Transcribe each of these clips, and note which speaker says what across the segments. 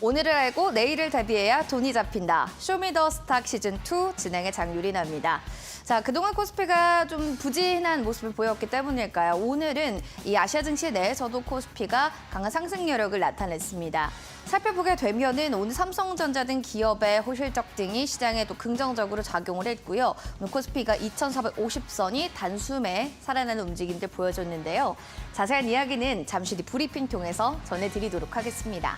Speaker 1: 오늘을 알고 내일을 대비해야 돈이 잡힌다. 쇼미더스탁 시즌2 진행의 장유리나입니다. 자, 그동안 코스피가 좀 부진한 모습을 보였기 때문일까요? 오늘은 이 아시아 증시 내에서도 코스피가 강한 상승 여력을 나타냈습니다. 살펴보게 되면은 오늘 삼성전자 등 기업의 호실적 등이 시장에 또 긍정적으로 작용을 했고요. 오늘 코스피가 2,450선이 단숨에 살아나는 움직임들 보여줬는데요. 자세한 이야기는 잠시 뒤 브리핑 통해서 전해드리도록 하겠습니다.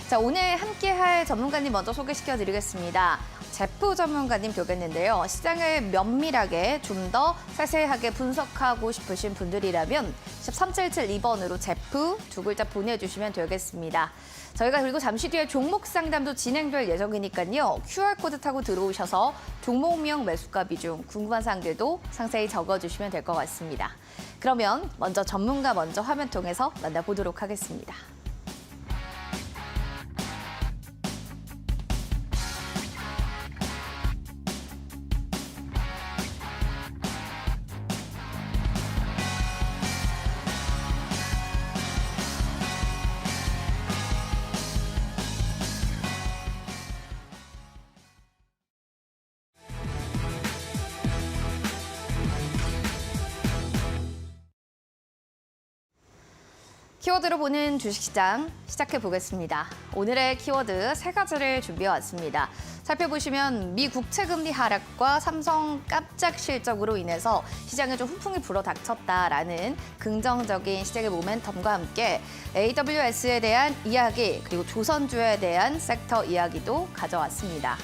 Speaker 1: 자, 오늘 함께할 전문가님 먼저 소개시켜드리겠습니다. 제프 전문가님 뵙겠는데요. 시장을 면밀하게 좀 더 세세하게 분석하고 싶으신 분들이라면 13772번으로 제프 두 글자 보내주시면 되겠습니다. 저희가 그리고 잠시 뒤에 종목 상담도 진행될 예정이니까요. QR코드 타고 들어오셔서 종목명 매수가 비중 궁금한 사항들도 상세히 적어주시면 될 것 같습니다. 그러면 먼저 전문가 먼저 화면 통해서 만나보도록 하겠습니다. 키워드로 보는 주식시장 시작해보겠습니다. 오늘의 키워드 세 가지를 준비해왔습니다. 살펴보시면 미 국채금리 하락과 삼성 깜짝 실적으로 인해서 시장에 좀 훈풍이 불어닥쳤다라는 긍정적인 시장의 모멘텀과 함께 AWS에 대한 이야기 그리고 조선주에 대한 섹터 이야기도 가져왔습니다.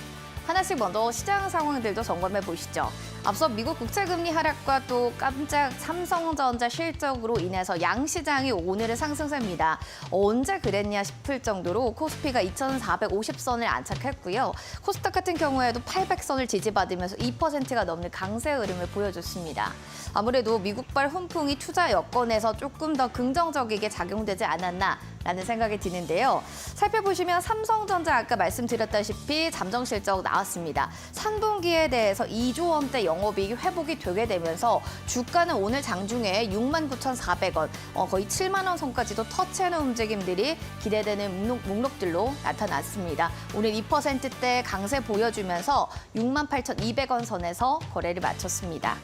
Speaker 1: 하나씩 먼저 시장 상황들도 점검해 보시죠. 앞서 미국 국채금리 하락과 또 깜짝 삼성전자 실적으로 인해서 양시장이 오늘의 상승세입니다. 언제 그랬냐 싶을 정도로 코스피가 2,450선을 안착했고요. 코스닥 같은 경우에도 800선을 지지받으면서 2%가 넘는 강세 흐름을 보여줬습니다. 아무래도 미국발 훈풍이 투자 여건에서 조금 더 긍정적이게 작용되지 않았나라는 생각이 드는데요. 살펴보시면 삼성전자 아까 말씀드렸다시피 잠정 실적 나왔습니다. 3분기에 대해서 2조 원대 영업이익이 회복이 되게 되면서 주가는 오늘 장중에 69,400원, 거의 7만 원 선까지도 터치하는 움직임들이 기대되는 목록들로 나타났습니다. 오늘 2%대 강세 보여주면서 68,200원 선에서 거래를 마쳤습니다.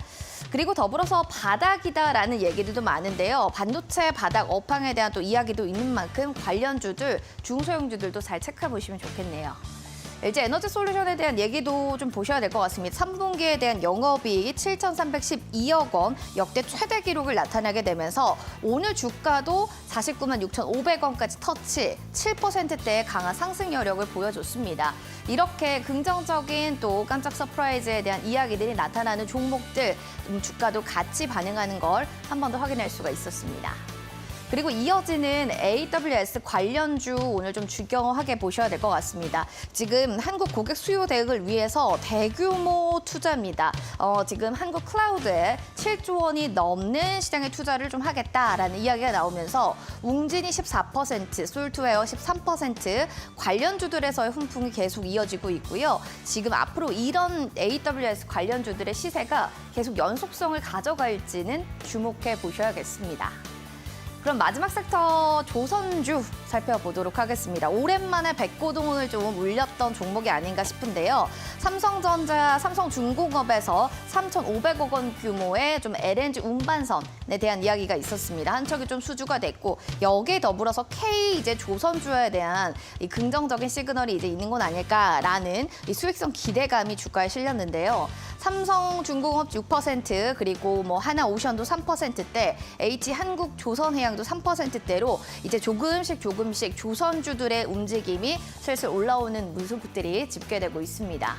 Speaker 1: 그리고 더불어서 바닥이다라는 얘기들도 많은데요. 반도체 바닥 업황에 대한 또 이야기도 있는 만큼 관련주들, 중소형주들도 잘 체크해 보시면 좋겠네요. LG 에너지 솔루션에 대한 얘기도 좀 보셔야 될 것 같습니다. 3분기에 대한 영업이익이 7,312억 원, 역대 최대 기록을 나타나게 되면서 오늘 주가도 49만 6,500원까지 터치, 7%대의 강한 상승 여력을 보여줬습니다. 이렇게 긍정적인 또 깜짝 서프라이즈에 대한 이야기들이 나타나는 종목들, 주가도 같이 반응하는 걸 한 번 더 확인할 수가 있었습니다. 그리고 이어지는 AWS 관련주 오늘 좀 주경하게 보셔야 될 것 같습니다. 지금 한국 고객 수요 대응을 위해서 대규모 투자입니다. 지금 한국 클라우드에 7조 원이 넘는 시장에 투자를 좀 하겠다라는 이야기가 나오면서 웅진이 14%, 솔트웨어 13% 관련주들에서의 훈풍이 계속 이어지고 있고요. 지금 앞으로 이런 AWS 관련주들의 시세가 계속 연속성을 가져갈지는 주목해 보셔야겠습니다. 그럼 마지막 섹터 조선주 살펴보도록 하겠습니다. 오랜만에 백고동을 좀 울렸던 종목이 아닌가 싶은데요. 삼성전자, 삼성중공업에서 3,500억 원 규모의 좀 LNG 운반선에 대한 이야기가 있었습니다. 한 척이 좀 수주가 됐고 여기에 더불어서 K 이제 조선주에 대한 이 긍정적인 시그널이 이제 있는 건 아닐까라는 이 수익성 기대감이 주가에 실렸는데요. 삼성중공업 6% 그리고 뭐 하나오션도 3%대, H한국조선해양도 3%대로 이제 조금씩 조선주들의 움직임이 슬슬 올라오는 모습들이 집계되고 있습니다.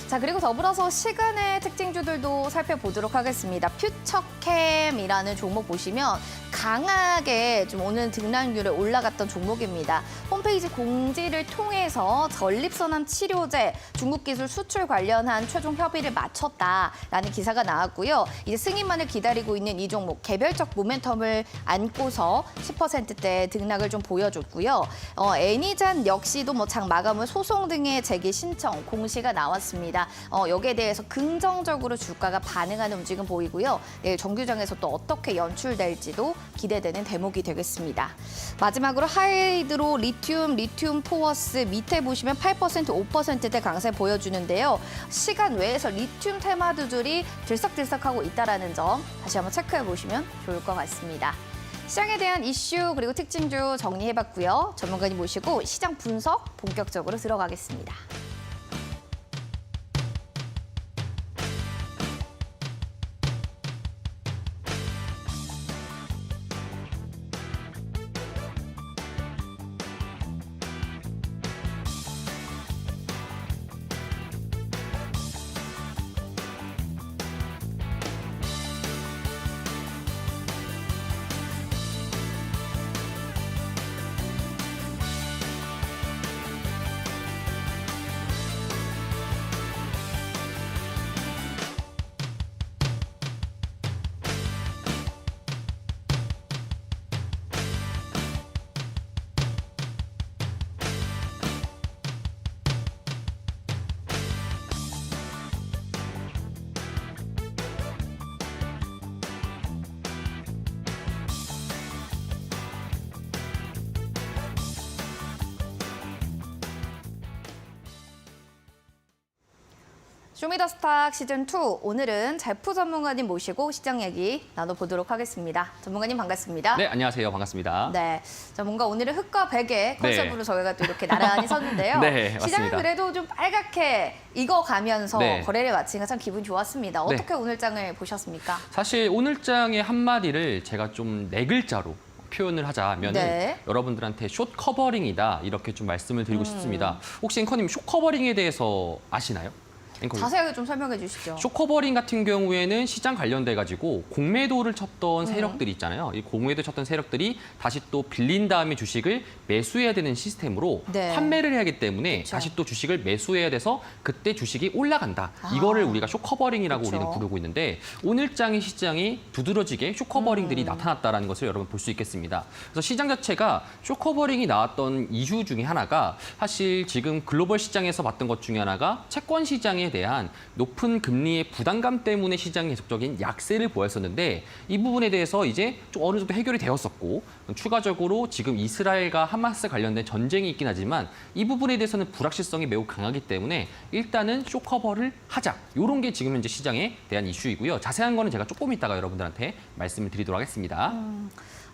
Speaker 1: 자, 그리고 더불어서 시간의 특징주들도 살펴보도록 하겠습니다. 퓨처캠이라는 종목 보시면 강하게 좀 오늘 등락률에 올라갔던 종목입니다. 홈페이지 공지를 통해서 전립선암 치료제 중국 기술 수출 관련한 최종 협의를 마쳤다라는 기사가 나왔고요. 이제 승인만을 기다리고 있는 이 종목 개별적 모멘텀을 안고서 10%대 등락을 좀 보여줬고요. 애니잔 역시도 뭐 장 마감을 소송 등의 제기 신청 공시가 나왔습니다. 여기에 대해서 긍정적으로 주가가 반응하는 움직임 보이고요. 내일 정규장에서 또 어떻게 연출될지도 기대되는 대목이 되겠습니다. 마지막으로 하이드로 리튬 포워스 밑에 보시면 8%, 5%대 강세 보여주는데요. 시간 외에서 리튬 테마주들이 들썩들썩하고 있다는 점 다시 한번 체크해 보시면 좋을 것 같습니다. 시장에 대한 이슈 그리고 특징주 정리해봤고요. 전문가님 모시고 시장 분석 본격적으로 들어가겠습니다. 쇼미더스탁 시즌2 오늘은 제프 전문가님 모시고 시장 얘기 나눠보도록 하겠습니다. 전문가님 반갑습니다.
Speaker 2: 네, 안녕하세요. 반갑습니다.
Speaker 1: 네, 자 뭔가 오늘은 흑과 백의 컨셉으로 저희가 또 이렇게 나란히 섰는데요.
Speaker 2: 네,
Speaker 1: 시장은
Speaker 2: 맞습니다.
Speaker 1: 그래도 좀 빨갛게 익어가면서
Speaker 2: 네.
Speaker 1: 거래를 마치니까 참 기분 좋았습니다. 어떻게 오늘 장을 보셨습니까?
Speaker 2: 사실 오늘 장의 한마디를 제가 좀 네 글자로 표현을 하자면
Speaker 1: 네.
Speaker 2: 여러분들한테 숏 커버링이다 이렇게 좀 말씀을 드리고 싶습니다. 혹시 앵커님 숏 커버링에 대해서 아시나요? 앵커님.
Speaker 1: 자세하게 좀 설명해 주시죠.
Speaker 2: 숏 커버링 같은 경우에는 시장 관련돼 가지고 공매도를 쳤던 세력들이 있잖아요. 이 공매도 쳤던 세력들이 다시 또 빌린 다음에 주식을 매수해야 되는 시스템으로
Speaker 1: 네.
Speaker 2: 판매를 해야 하기 때문에
Speaker 1: 그쵸.
Speaker 2: 다시 또 주식을 매수해야 돼서 그때 주식이 올라간다. 이거를 우리가 숏 커버링이라고
Speaker 1: 그쵸.
Speaker 2: 우리는 부르고 있는데 오늘 장의 시장이 두드러지게 숏 커버링들이 나타났다는 것을 여러분 볼 수 있겠습니다. 그래서 시장 자체가 숏 커버링이 나왔던 이유 중에 하나가 사실 지금 글로벌 시장에서 봤던 것 중에 하나가 채권 시장에 대한 높은 금리의 부담감 때문에 시장이 계속적인 약세를 보였었는데 이 부분에 대해서 이제 좀 어느 정도 해결이 되었었고 추가적으로 지금 이스라엘과 하마스 관련된 전쟁이 있긴 하지만 이 부분에 대해서는 불확실성이 매우 강하기 때문에 일단은 숏 커버를 하자. 이런 게 지금 현재 시장에 대한 이슈이고요. 자세한 거는 제가 조금 이따가 여러분들한테 말씀을 드리도록 하겠습니다.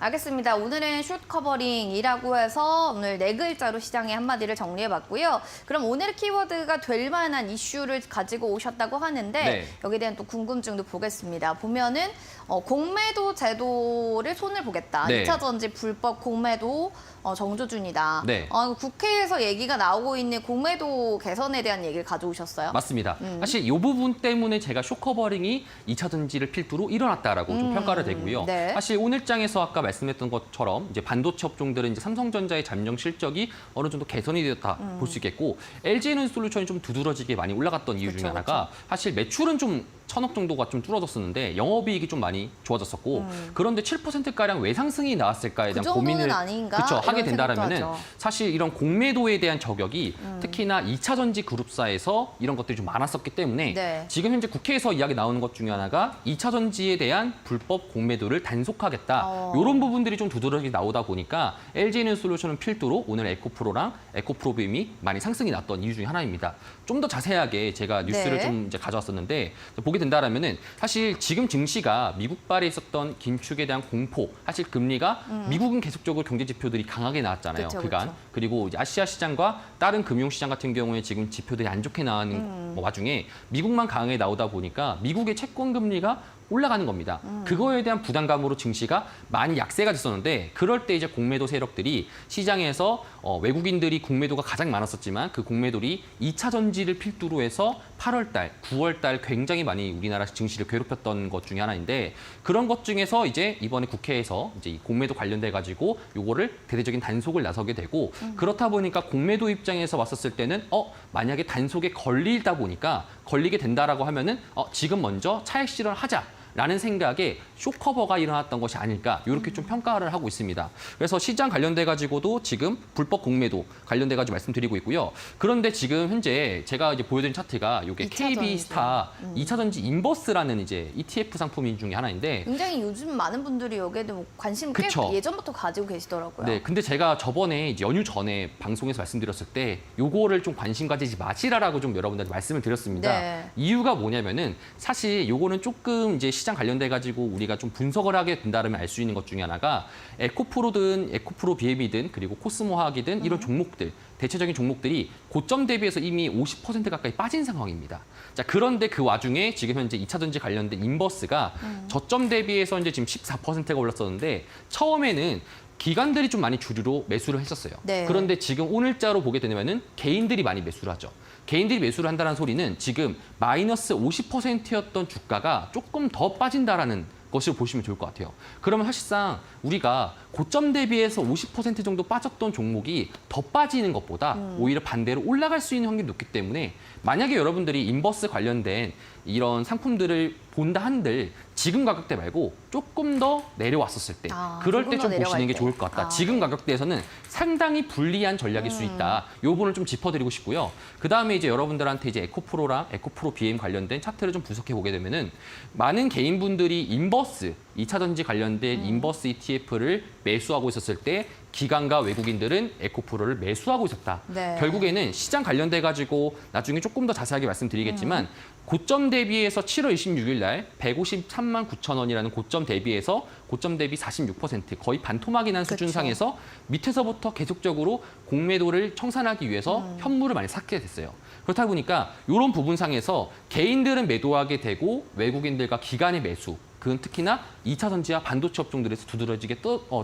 Speaker 1: 알겠습니다. 오늘은 숏 커버링이라고 해서 오늘 네 글자로 시장의 한마디를 정리해봤고요. 그럼 오늘 키워드가 될 만한 이슈를 가지고 오셨다고 하는데
Speaker 2: 네.
Speaker 1: 여기에 대한 또 궁금증도 보겠습니다. 보면은 공매도 제도를 손을 보겠다.
Speaker 2: 네.
Speaker 1: 2차 전지 불법 공매도 정조 중이다.
Speaker 2: 네.
Speaker 1: 국회에서 얘기가 나오고 있는 공매도 개선에 대한 얘기를 가져오셨어요.
Speaker 2: 맞습니다. 사실 이 부분 때문에 제가 숏 커버링이 2차 전지를 필두로 일어났다라고 좀 평가를 되고요.
Speaker 1: 네.
Speaker 2: 사실 오늘 장에서 아까 말씀했던 것처럼 이제 반도체 업종들은 이제 삼성전자의 잠정 실적이 어느 정도 개선이 되었다 볼 수 있겠고 LG에너지솔루션이 좀 두드러지게 많이 올라갔던 이유 중에
Speaker 1: 그쵸,
Speaker 2: 하나가 사실 매출은 좀 1,000억 정도가 좀 줄어졌었는데 영업이익이 좀 많이 좋아졌었고 그런데 7%가량 외상승이 나왔을까에 대한
Speaker 1: 그 정도는
Speaker 2: 고민을
Speaker 1: 아닌가?
Speaker 2: 그쵸, 하게
Speaker 1: 이런 생각도
Speaker 2: 된다라면은
Speaker 1: 하죠.
Speaker 2: 사실 이런 공매도에 대한 저격이 특히나 2차 전지 그룹사에서 이런 것들이 좀 많았었기 때문에
Speaker 1: 네.
Speaker 2: 지금 현재 국회에서 이야기 나오는 것 중에 하나가 2차 전지에 대한 불법 공매도를 단속하겠다. 이런 부분들이 좀 두드러지게 나오다 보니까 LG에너지솔루션은 필두로 오늘 에코프로랑 에코프로비움이 많이 상승이 났던 이유 중에 하나입니다. 좀 더 자세하게 제가 뉴스를
Speaker 1: 네.
Speaker 2: 좀 이제 가져왔었는데 보게 된다라면은 사실 지금 증시가 미국발에 있었던 긴축에 대한 공포, 사실 금리가 미국은 계속적으로 경제 지표들이 강하게 나왔잖아요.
Speaker 1: 그쵸,
Speaker 2: 그간.
Speaker 1: 그쵸.
Speaker 2: 그리고 이제 아시아 시장과 다른 금융 시장 같은 경우에 지금 지표들이 안 좋게 나오는 와중에 미국만 강하게 나오다 보니까 미국의 채권 금리가 올라가는 겁니다. 그거에 대한 부담감으로 증시가 많이 약세가 됐었는데 그럴 때 이제 공매도 세력들이 시장에서 외국인들이 공매도가 가장 많았었지만 그 공매도들이 2차 전지를 필두로 해서 8월 달, 9월 달 굉장히 많이 우리나라 증시를 괴롭혔던 것 중에 하나인데 그런 것 중에서 이제 이번에 국회에서 이제 이 공매도 관련돼 가지고 요거를 대대적인 단속을 나서게 되고 그렇다 보니까 공매도 입장에서 왔었을 때는 만약에 단속에 걸리다 보니까 걸리게 된다라고 하면은 지금 먼저 차익 실현하자. 라는 생각에 쇼커버가 일어났던 것이 아닐까 이렇게 좀 평가를 하고 있습니다. 그래서 시장 관련돼 가지고도 지금 불법 공매도 관련돼 가지고 말씀드리고 있고요. 그런데 지금 현재 제가 이제 보여드린 차트가 이게 KB스타 2차전지 인버스라는 이제 ETF 상품 중에 하나인데
Speaker 1: 굉장히 요즘 많은 분들이 여기에 대해 관심 꽤
Speaker 2: 그쵸.
Speaker 1: 예전부터 가지고 계시더라고요.
Speaker 2: 네, 근데 제가 저번에 이제 연휴 전에 방송에서 말씀드렸을 때 요거를 좀 관심 가지지 마시라라고 좀 여러분들한테 말씀을 드렸습니다.
Speaker 1: 네.
Speaker 2: 이유가 뭐냐면은 사실 요거는 조금 이제 시장 관련돼 가지고 우리가 좀 분석을 하게 된다면 알 수 있는 것 중에 하나가 에코프로든 에코프로 BM이든 그리고 코스모화학이든 이런 종목들 대체적인 종목들이 고점 대비해서 이미 50% 가까이 빠진 상황입니다. 자, 그런데 그 와중에 지금 현재 2차전지 관련된 인버스가 저점 대비해서 이제 지금 14%가 올랐었는데 처음에는 기관들이 좀 많이 주류로 매수를 했었어요.
Speaker 1: 네.
Speaker 2: 그런데 지금 오늘자로 보게 되면은 개인들이 많이 매수를 하죠. 개인들이 매수를 한다는 소리는 지금 마이너스 50%였던 주가가 조금 더 빠진다라는 것을 보시면 좋을 것 같아요. 그러면 사실상 우리가 고점 대비해서 50% 정도 빠졌던 종목이 더 빠지는 것보다 오히려 반대로 올라갈 수 있는 확률이 높기 때문에 만약에 여러분들이 인버스 관련된 이런 상품들을 본다 한들 지금 가격대 말고 조금 더 내려왔었을 때 그럴
Speaker 1: 조금
Speaker 2: 때
Speaker 1: 더
Speaker 2: 좀
Speaker 1: 내려갈
Speaker 2: 보시는 게
Speaker 1: 때.
Speaker 2: 좋을 것 같다. 지금
Speaker 1: 네.
Speaker 2: 가격대에서는 상당히 불리한 전략일 수 있다. 이 부분을 좀 짚어드리고 싶고요. 그다음에 이제 여러분들한테 이제 에코프로랑 에코프로 BM 관련된 차트를 좀 분석해 보게 되면은 많은 개인분들이 인버스 2차전지 관련된 인버스 ETF를 매수하고 있었을 때 기관과 외국인들은 에코프로를 매수하고 있었다.
Speaker 1: 네.
Speaker 2: 결국에는 시장 관련돼 가지고 나중에 조금 더 자세하게 말씀드리겠지만 고점 대비해서 7월 26일 날 153만 9천 원이라는 고점 대비해서 고점 대비 46% 거의 반토막이 난 수준
Speaker 1: 그쵸.
Speaker 2: 상에서 밑에서부터 계속적으로 공매도를 청산하기 위해서 현물을 많이 샀게 됐어요. 그렇다 보니까 이런 부분상에서 개인들은 매도하게 되고 외국인들과 기관의 매수 그건 특히나 2차 전지와 반도체 업종들에서 두드러지게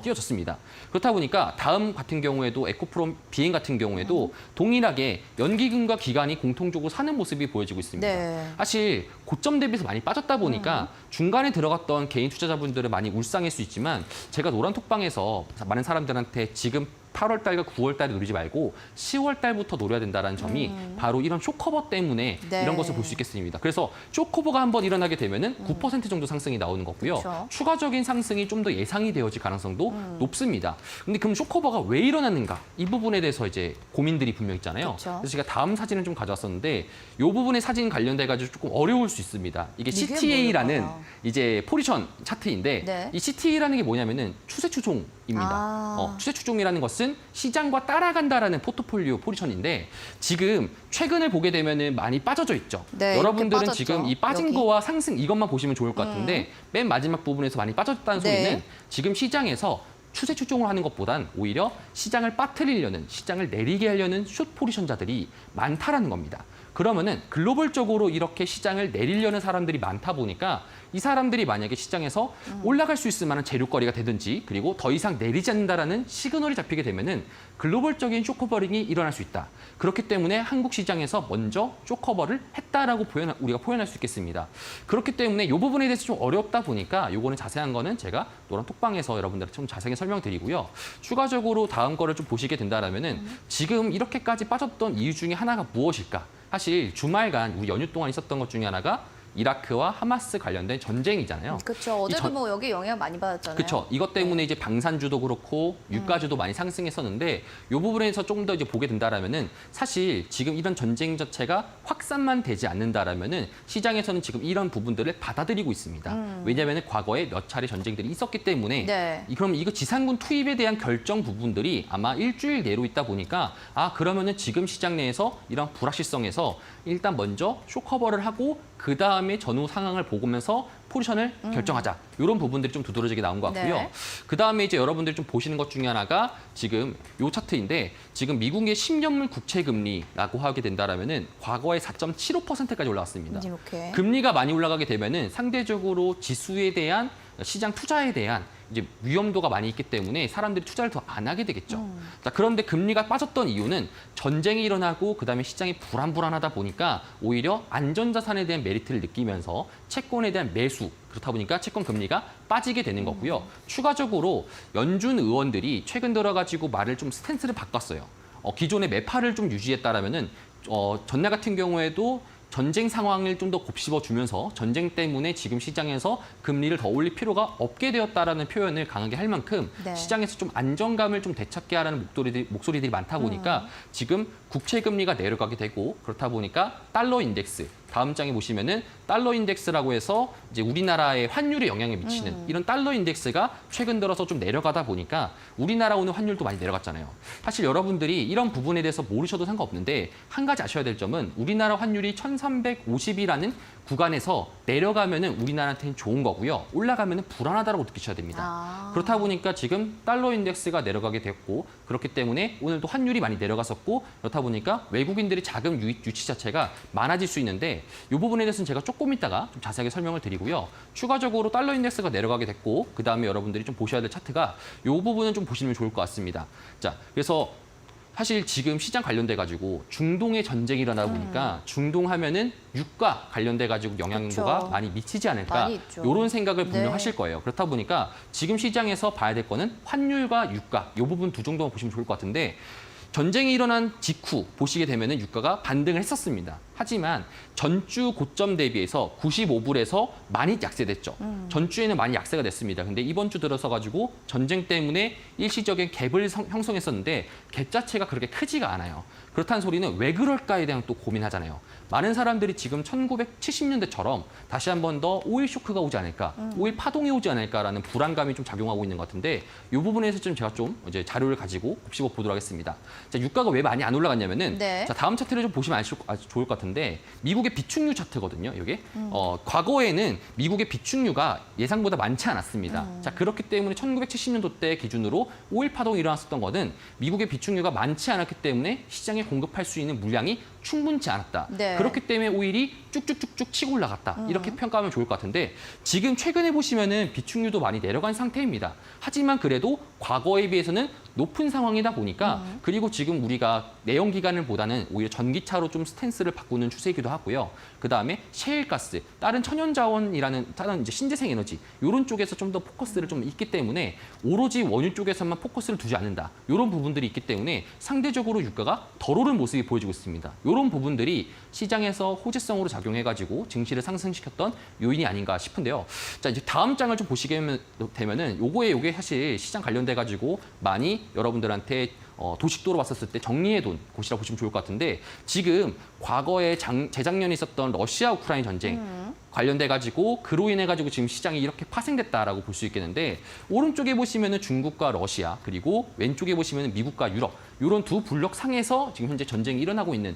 Speaker 2: 띄어졌습니다. 그렇다 보니까 다음 같은 경우에도 에코프로 비행 같은 경우에도 동일하게 연기금과 기관이 공통적으로 사는 모습이 보여지고 있습니다.
Speaker 1: 네.
Speaker 2: 사실 고점 대비해서 많이 빠졌다 보니까 중간에 들어갔던 개인 투자자분들은 많이 울상일 수 있지만 제가 노란톡방에서 많은 사람들한테 지금 8월 달과 9월 달에 노리지 말고 10월 달부터 노려야 된다는 점이 바로 이런 쇼커버 때문에
Speaker 1: 네.
Speaker 2: 이런 것을 볼 수 있겠습니다. 그래서 쇼커버가 한번 일어나게 되면은 9% 정도 상승이 나오는 거고요.
Speaker 1: 그쵸.
Speaker 2: 추가적인 상승이 좀 더 예상이 되어질 가능성도 높습니다. 근데 그럼 쇼커버가 왜 일어났는가? 이 부분에 대해서 이제 고민들이 분명 있잖아요.
Speaker 1: 그쵸.
Speaker 2: 그래서 제가 다음 사진을 좀 가져왔었는데 이 부분의 사진 관련돼 가지고 조금 어려울 수 있습니다. 이게
Speaker 1: 이게
Speaker 2: CTA라는
Speaker 1: 뭘까요?
Speaker 2: 이제 포지션 차트인데
Speaker 1: 네.
Speaker 2: 이 CTA라는 게 뭐냐면은 추세 추종입니다. 추세 추종이라는 것은 시장과 따라간다라는 포트폴리오 포지션인데 지금 최근을 보게 되면은 많이 빠져져 있죠.
Speaker 1: 네,
Speaker 2: 여러분들은
Speaker 1: 이렇게
Speaker 2: 지금
Speaker 1: 빠졌죠.
Speaker 2: 이 빠진
Speaker 1: 여기.
Speaker 2: 거와 상승 이것만 보시면 좋을 것 같은데 맨 마지막 부분에서 많이 빠졌다는
Speaker 1: 네.
Speaker 2: 소리는 지금 시장에서 추세 추종을 하는 것보단 오히려 시장을 빠뜨리려는, 시장을 내리게 하려는 숏 포지션자들이 많다라는 겁니다. 그러면은 글로벌적으로 이렇게 시장을 내리려는 사람들이 많다 보니까 이 사람들이 만약에 시장에서 올라갈 수 있을 만한 재료거리가 되든지 그리고 더 이상 내리지 않는다라는 시그널이 잡히게 되면은 글로벌적인 쇼커버링이 일어날 수 있다. 그렇기 때문에 한국 시장에서 먼저 쇼커버를 했다라고 우리가 표현할 수 있겠습니다. 그렇기 때문에 이 부분에 대해서 좀 어렵다 보니까 요거는 자세한 거는 제가 노란 톡방에서 여러분들한테 좀 자세하게 설명드리고요. 추가적으로 다음 거를 좀 보시게 된다라면은 지금 이렇게까지 빠졌던 이유 중에 하나가 무엇일까? 사실 주말간 우리 연휴 동안 있었던 것 중에 하나가 이라크와 하마스 관련된 전쟁이잖아요.
Speaker 1: 그렇죠. 어제도 뭐 여기 영향 많이 받았잖아요.
Speaker 2: 그렇죠. 이것 때문에 이제 방산주도 그렇고 유가주도 많이 상승했었는데 이 부분에서 조금 더 이제 보게 된다라면은 사실 지금 이런 전쟁 자체가 확산만 되지 않는다라면은 시장에서는 지금 이런 부분들을 받아들이고 있습니다. 왜냐하면 과거에 몇 차례 전쟁들이 있었기 때문에
Speaker 1: 네.
Speaker 2: 그럼 이거 지상군 투입에 대한 결정 부분들이 아마 일주일 내로 있다 보니까 그러면은 지금 시장 내에서 이런 불확실성에서 일단 먼저 쇼커버를 하고 그 다음에 전후 상황을 보면서 포지션을 결정하자. 이런 부분들이 좀 두드러지게 나온 것 같고요.
Speaker 1: 네.
Speaker 2: 그 다음에 이제 여러분들이 좀 보시는 것 중에 하나가 지금 요 차트인데 지금 미국의 10년물 국채 금리라고 하게 된다라면은 과거에 4.75%까지 올라왔습니다.
Speaker 1: 이렇게.
Speaker 2: 금리가 많이 올라가게 되면은 상대적으로 지수에 대한 시장 투자에 대한 이제 위험도가 많이 있기 때문에 사람들이 투자를 더 안 하게 되겠죠. 자, 그런데 금리가 빠졌던 이유는 전쟁이 일어나고 그다음에 시장이 불안하다 보니까 오히려 안전자산에 대한 메리트를 느끼면서 채권에 대한 매수 그렇다 보니까 채권 금리가 빠지게 되는 거고요. 추가적으로 연준 의원들이 최근 들어가지고 말을 좀 스탠스를 바꿨어요. 기존의 매파를 좀 유지했다라면은 전날 같은 경우에도 전쟁 상황을 좀 더 곱씹어주면서 전쟁 때문에 지금 시장에서 금리를 더 올릴 필요가 없게 되었다라는 표현을 강하게 할 만큼
Speaker 1: 네.
Speaker 2: 시장에서 좀 안정감을 좀 되찾게 하라는 목소리들이 많다 보니까 지금 국채 금리가 내려가게 되고 그렇다 보니까 달러 인덱스 다음 장에 보시면은 달러 인덱스라고 해서 이제 우리나라의 환율에 영향을 미치는 이런 달러 인덱스가 최근 들어서 좀 내려가다 보니까 우리나라 오늘 환율도 많이 내려갔잖아요. 사실 여러분들이 이런 부분에 대해서 모르셔도 상관없는데 한 가지 아셔야 될 점은 우리나라 환율이 1350이라는 구간에서 내려가면은 우리나라한테는 좋은 거고요. 올라가면은 불안하다라고 느끼셔야 됩니다. 그렇다 보니까 지금 달러 인덱스가 내려가게 됐고 그렇기 때문에 오늘도 환율이 많이 내려갔었고 그렇다 보니까 외국인들이 자금 유치 자체가 많아질 수 있는데 이 부분에 대해서는 제가 조금 이따가 좀 자세하게 설명을 드리고요. 추가적으로 달러 인덱스가 내려가게 됐고 그다음에 여러분들이 좀 보셔야 될 차트가 이 부분은 좀 보시면 좋을 것 같습니다. 자, 그래서 사실 지금 시장 관련돼 가지고 중동의 전쟁이 일어나다 보니까 중동 하면은 유가 관련돼 가지고 영향도가
Speaker 1: 그렇죠.
Speaker 2: 많이 미치지 않을까
Speaker 1: 많이 있죠.
Speaker 2: 이런 생각을 분명
Speaker 1: 네.
Speaker 2: 하실 거예요. 그렇다 보니까 지금 시장에서 봐야 될 거는 환율과 유가 이 부분 두 정도만 보시면 좋을 것 같은데 전쟁이 일어난 직후 보시게 되면은 유가가 반등을 했었습니다. 하지만 전주 고점 대비해서 95불에서 많이 약세됐죠. 전주에는 많이 약세가 됐습니다. 근데 이번 주 들어서 가지고 전쟁 때문에 일시적인 갭을 형성했었는데 갭 자체가 그렇게 크지가 않아요. 그렇다는 소리는 왜 그럴까에 대한 또 고민하잖아요. 많은 사람들이 지금 1970년대처럼 다시 한 번 더 오일 쇼크가 오지 않을까, 오일 파동이 오지 않을까라는 불안감이 좀 작용하고 있는 것 같은데 이 부분에서 좀 제가 좀 이제 자료를 가지고 곱씹어 보도록 하겠습니다. 자, 유가가 왜 많이 안 올라갔냐면은
Speaker 1: 네.
Speaker 2: 자, 다음 차트를 좀 보시면 아주 좋을 것 같은데 미국의 비축유 차트거든요. 이게 과거에는 미국의 비축유가 예상보다 많지 않았습니다. 자, 그렇기 때문에 1970년도 때 기준으로 오일 파동이 일어났었던 거는 미국의 비축유가 많지 않았기 때문에 시장에 공급할 수 있는 물량이 충분치 않았다.
Speaker 1: 네.
Speaker 2: 그렇기 때문에 오일이 쭉쭉쭉쭉 치고 올라갔다. 이렇게 평가하면 좋을 것 같은데 지금 최근에 보시면은 비축유도 많이 내려간 상태입니다. 하지만 그래도 과거에 비해서는 높은 상황이다 보니까 그리고 지금 우리가 내연기관을 보다는 오히려 전기차로 좀 스탠스를 바꾸는 추세이기도 하고요. 그다음에 셰일가스, 다른 천연자원이라는 다른 이제 신재생 에너지 이런 쪽에서 좀 더 포커스를 좀 있기 때문에 오로지 원유 쪽에서만 포커스를 두지 않는다. 이런 부분들이 있기 때문에 상대적으로 유가가 덜 오른 모습이 보여지고 있습니다. 이런 부분들이 시장에서 호재성으로 작용해가지고 증시를 상승시켰던 요인이 아닌가 싶은데요. 자, 이제 다음 장을 좀 보시게 되면은 요게 사실 시장 관련돼가지고 많이 여러분들한테 도식도로 봤었을 때 정리해둔 곳이라고 보시면 좋을 것 같은데 지금 과거에 재작년에 있었던 러시아 우크라이나 전쟁 관련돼가지고 그로 인해가지고 지금 시장이 이렇게 파생됐다라고 볼 수 있겠는데 오른쪽에 보시면은 중국과 러시아 그리고 왼쪽에 보시면은 미국과 유럽 이런 두 블록 상에서 지금 현재 전쟁이 일어나고 있는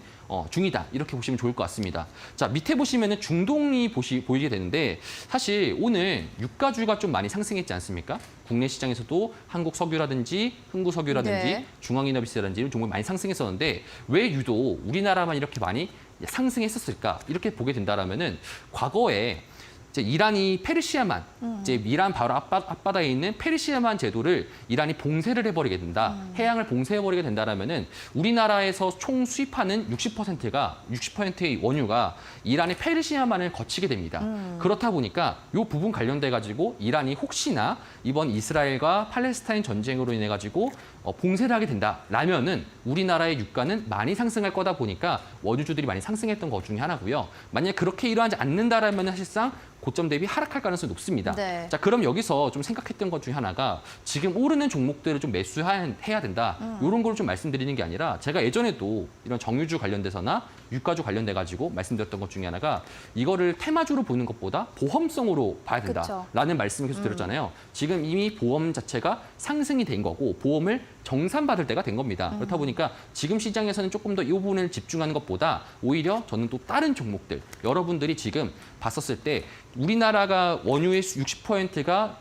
Speaker 2: 중이다 이렇게 보시면 좋을 것 같습니다. 자, 밑에 보시면은 중동이 보이게 되는데 사실 오늘 유가주가 좀 많이 상승했지 않습니까? 국내 시장에서도 한국 석유라든지 흥구 석유라든지
Speaker 1: 네.
Speaker 2: 중앙이너비스라든지 이런 종목이 많이 상승했었는데 왜 유독 우리나라만 이렇게 많이 상승했었을까? 이렇게 보게 된다라면은 과거에 이제 이란이 페르시아만, 이제 이란 바로 앞바다에 있는 페르시아만 제도를 이란이 봉쇄를 해버리게 된다. 해양을 봉쇄해버리게 된다라면은 우리나라에서 총 수입하는 60%의 원유가 이란의 페르시아만을 거치게 됩니다. 그렇다 보니까 이 부분 관련돼 가지고 이란이 혹시나 이번 이스라엘과 팔레스타인 전쟁으로 인해 가지고 봉쇄를 하게 된다라면은 우리나라의 유가는 많이 상승할 거다 보니까 원유주들이 많이 상승했던 것 중에 하나고요. 만약 그렇게 일어나지 않는다라면 사실상 고점 대비 하락할 가능성이 높습니다.
Speaker 1: 네.
Speaker 2: 자, 그럼 여기서 좀 생각했던 것 중에 하나가 지금 오르는 종목들을 좀 매수해야 된다. 이런 걸 좀 말씀드리는 게 아니라 제가 예전에도 이런 정유주 관련돼서나 유가주 관련돼 가지고 말씀드렸던 것 중에 하나가 이거를 테마주로 보는 것보다 보험성으로 봐야
Speaker 1: 그쵸.
Speaker 2: 된다라는 말씀을 계속 드렸잖아요. 지금 이미 보험 자체가 상승이 된 거고 보험을 정산받을 때가 된 겁니다. 그렇다 보니까 지금 시장에서는 조금 더 이 부분을 집중하는 것보다 오히려 저는 또 다른 종목들 여러분들이 지금 봤었을 때 우리나라가 원유의 60%가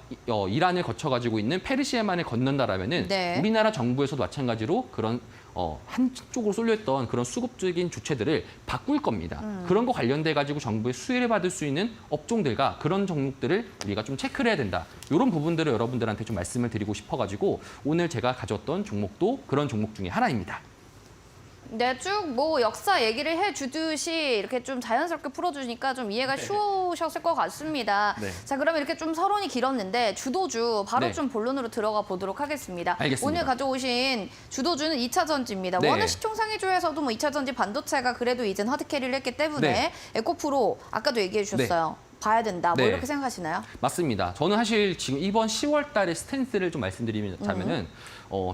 Speaker 2: 이란을 거쳐가지고 있는 페르시아만을 건넌다라면은
Speaker 1: 네.
Speaker 2: 우리나라 정부에서도 마찬가지로 그런 한쪽으로 쏠려있던 그런 수급적인 주체들을 바꿀 겁니다. 그런 거 관련돼 가지고 정부의 수혜를 받을 수 있는 업종들과 그런 종목들을 우리가 좀 체크를 해야 된다. 이런 부분들을 여러분들한테 좀 말씀을 드리고 싶어가지고 오늘 제가 가져왔던 종목도 그런 종목 중에 하나입니다.
Speaker 1: 네, 쭉 뭐 역사 얘기를 해주듯이 이렇게 좀 자연스럽게 풀어주니까 좀 이해가 쉬우셨을 것 같습니다.
Speaker 2: 네.
Speaker 1: 자, 그러면 이렇게 좀 서론이 길었는데 주도주 바로
Speaker 2: 네.
Speaker 1: 좀 본론으로 들어가 보도록 하겠습니다.
Speaker 2: 알겠습니다.
Speaker 1: 오늘 가져오신 주도주는 2차 전지입니다.
Speaker 2: 네.
Speaker 1: 워낙 시총 상위주에서도 뭐 2차 전지 반도체가 그래도 이젠 하드캐리를 했기 때문에
Speaker 2: 네.
Speaker 1: 에코프로 아까도 얘기해 주셨어요. 봐야 된다. 뭐
Speaker 2: 네.
Speaker 1: 이렇게 생각하시나요?
Speaker 2: 맞습니다. 저는 사실 지금 이번 10월 달에 스탠스를 좀 말씀드리자면은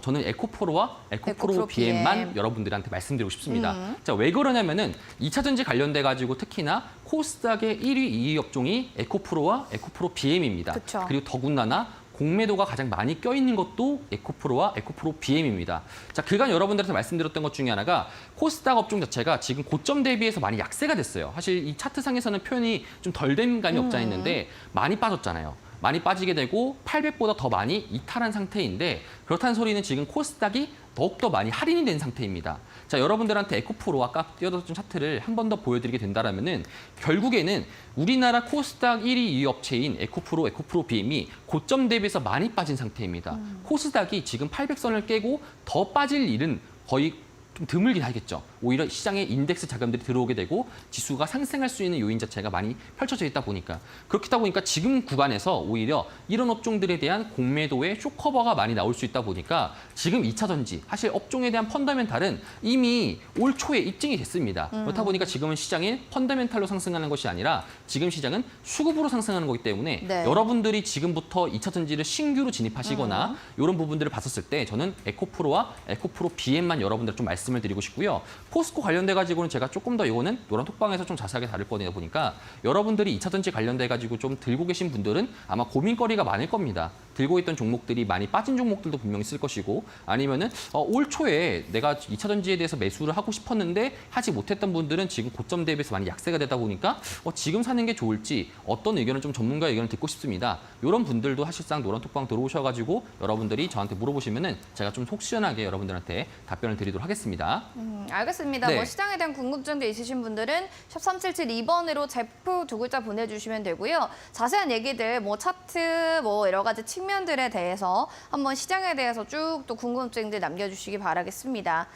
Speaker 2: 저는 에코프로와 에코프로
Speaker 1: 에코프로
Speaker 2: BM만
Speaker 1: BM.
Speaker 2: 여러분들한테 말씀드리고 싶습니다. 자, 왜 그러냐면은 2차 전지 관련돼 가지고 특히나 코스닥의 1위, 2위 업종이 에코프로와 에코프로 BM입니다.
Speaker 1: 그쵸.
Speaker 2: 그리고 더군다나 공매도가 가장 많이 껴있는 것도 에코프로와 에코프로 BM입니다. 자, 그간 여러분들한테 말씀드렸던 것 중에 하나가 코스닥 업종 자체가 지금 고점 대비해서 많이 약세가 됐어요. 사실 이 차트상에서는 표현이 좀 덜 된 감이 없지 않아 있는데 많이 빠졌잖아요. 많이 빠지게 되고 800보다 더 많이 이탈한 상태인데 그렇다는 소리는 지금 코스닥이 더욱더 많이 할인이 된 상태입니다. 자, 여러분들한테 에코프로 아까 띄워줬던 차트를 한 번 더 보여드리게 된다면은 결국에는 우리나라 코스닥 1위 2위 업체인 에코프로, 에코프로 BM이 고점 대비해서 많이 빠진 상태입니다. 코스닥이 지금 800선을 깨고 더 빠질 일은 거의 좀 드물긴 하겠죠. 오히려 시장에 인덱스 자금들이 들어오게 되고 지수가 상승할 수 있는 요인 자체가 많이 펼쳐져 있다 보니까 그렇다 보니까 지금 구간에서 오히려 이런 업종들에 대한 공매도의 쇼커버가 많이 나올 수 있다 보니까 지금 2차 전지 사실 업종에 대한 펀더멘탈은 이미 올 초에 입증이 됐습니다. 그렇다 보니까 지금은 시장이 펀더멘탈로 상승하는 것이 아니라 지금 시장은 수급으로 상승하는 거기 때문에
Speaker 1: 네.
Speaker 2: 여러분들이 지금부터 2차 전지를 신규로 진입하시거나 이런 부분들을 봤었을 때 저는 에코프로와 에코프로 BM만 여러분들 좀 말씀을 드리고 싶고요. 포스코 관련돼 가지고는 제가 조금 더 이거는 노란 톡방에서 좀 자세하게 다룰 거다 보니까 여러분들이 2차 전지 관련돼 가지고 좀 들고 계신 분들은 아마 고민거리가 많을 겁니다. 들고 있던 종목들이 많이 빠진 종목들도 분명히 있을 것이고 아니면은 올 초에 내가 2차 전지에 대해서 매수를 하고 싶었는데 하지 못했던 분들은 지금 고점 대비해서 많이 약세가 되다 보니까 지금 사는 게 좋을지 어떤 의견을 좀 전문가 의견을 듣고 싶습니다. 이런 분들도 사실상 노란 톡방 들어오셔가지고 여러분들이 저한테 물어보시면은 제가 좀 속 시원하게 여러분들한테 답변을 드리도록 하겠습니다.
Speaker 1: 알겠습니다.
Speaker 2: 네.
Speaker 1: 뭐 시장에 대한 궁금증도 있으신 분들은 샵 3772번으로 제프 두 글자 보내주시면 되고요. 자세한 얘기들, 뭐 차트, 뭐 여러 가지 측면들에 대해서 한번 시장에 대해서 쭉 또 궁금증들 남겨주시기 바라겠습니다.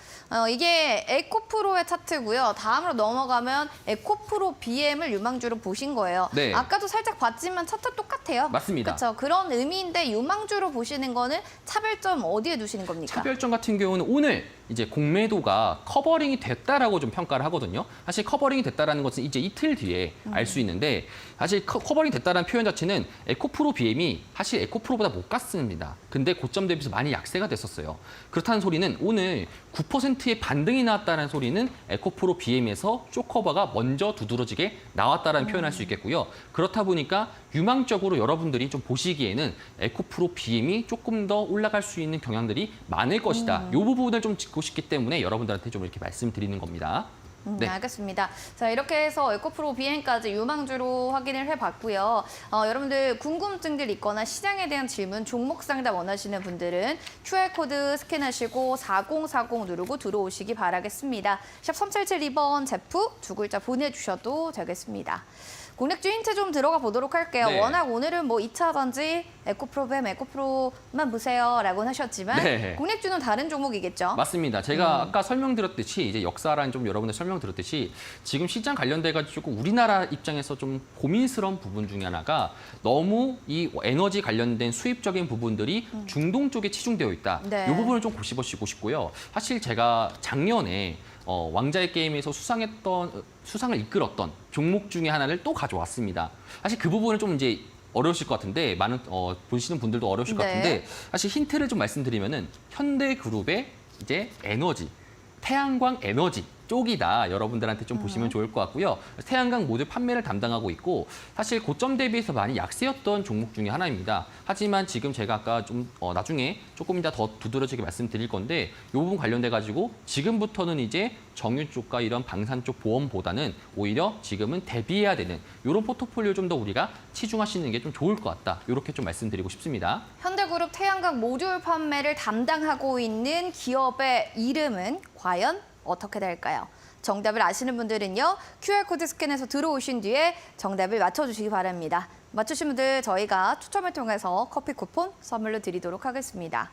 Speaker 1: 이게 에코프로의 차트고요. 다음으로 넘어가면 에코프로 BM을 유망주로 보신 거예요.
Speaker 2: 네.
Speaker 1: 아까도 살짝 봤지만 차트 똑같아요.
Speaker 2: 맞습니다.
Speaker 1: 그렇죠. 그런 의미인데 유망주로 보시는 거는 차별점 어디에 두시는 겁니까?
Speaker 2: 차별점 같은 경우는 오늘 이제 공매도가 커버링이 됐다라고 좀 평가를 하거든요. 사실 커버링이 됐다라는 것은 이제 이틀 뒤에 알 수 있는데 사실 커버링 됐다라는 표현 자체는 에코프로 BM이 사실 에코프로보다 못 갔습니다. 근데 고점 대비해서 많이 약세가 됐었어요. 그렇다는 소리는 오늘 9%의 반등이 나왔다는 소리는 에코프로 BM에서 쇼커버가 먼저 두드러지게 나왔다라는 표현을 할 수 있겠고요. 그렇다 보니까 유망적으로 여러분들이 좀 보시기에는 에코프로 BM이 조금 더 올라갈 수 있는 경향들이 많을 것이다. 이 부분을 좀 짚고 싶기 때문에 여러분들한테 좀 이렇게 말씀드리는 겁니다. 네.
Speaker 1: 알겠습니다. 자, 이렇게 해서 에코프로 BM까지 유망주로 확인을 해봤고요. 여러분들 궁금증들 있거나 시장에 대한 질문, 종목 상담 원하시는 분들은 QR코드 스캔하시고 4040 누르고 들어오시기 바라겠습니다. 샵 3772번 제프 두 글자 보내주셔도 되겠습니다. 공략주 힌트 좀 들어가 보도록 할게요.
Speaker 2: 네.
Speaker 1: 워낙 오늘은 뭐 2차 전지, 에코프로 BM, 에코프로만 보세요라고 하셨지만
Speaker 2: 네.
Speaker 1: 공략주는 다른 종목이겠죠?
Speaker 2: 맞습니다. 제가 아까 설명드렸듯이 이제 역사랑 좀 여러분들 설명드렸듯이 지금 시장 관련돼 가지고 우리나라 입장에서 좀 고민스러운 부분 중에 하나가 너무 이 에너지 관련된 수입적인 부분들이 중동 쪽에 치중되어 있다.
Speaker 1: 네.
Speaker 2: 이 부분을 좀 고집어주고 싶고요. 사실 제가 작년에 왕자의 게임에서 수상을 이끌었던 종목 중에 하나를 또 가져왔습니다. 사실 그 부분은 좀 이제 어려우실 것 같은데 많은 보시는 분들도 어려우실 것
Speaker 1: 네.
Speaker 2: 같은데 사실 힌트를 좀 말씀드리면은 현대그룹의 이제 에너지, 태양광 에너지 쪽이다. 여러분들한테 좀 보시면 좋을 것 같고요. 태양광 모듈 판매를 담당하고 있고 사실 고점 대비해서 많이 약세였던 종목 중에 하나입니다. 하지만 지금 제가 아까 좀 나중에 조금 이따 더 두드러지게 말씀드릴 건데 이 부분 관련돼 가지고 지금부터는 이제 정유 쪽과 이런 방산 쪽 보험보다는 오히려 지금은 대비해야 되는 이런 포트폴리오 좀 더 우리가 치중하시는 게 좀 좋을 것 같다. 이렇게 좀 말씀드리고 싶습니다.
Speaker 1: 현대그룹 태양광 모듈 판매를 담당하고 있는 기업의 이름은 과연 어떻게 될까요? 정답을 아시는 분들은요. QR코드 스캔해서 들어오신 뒤에 정답을 맞춰주시기 바랍니다. 맞추신 분들 저희가 추첨을 통해서 커피 쿠폰 선물로 드리도록 하겠습니다.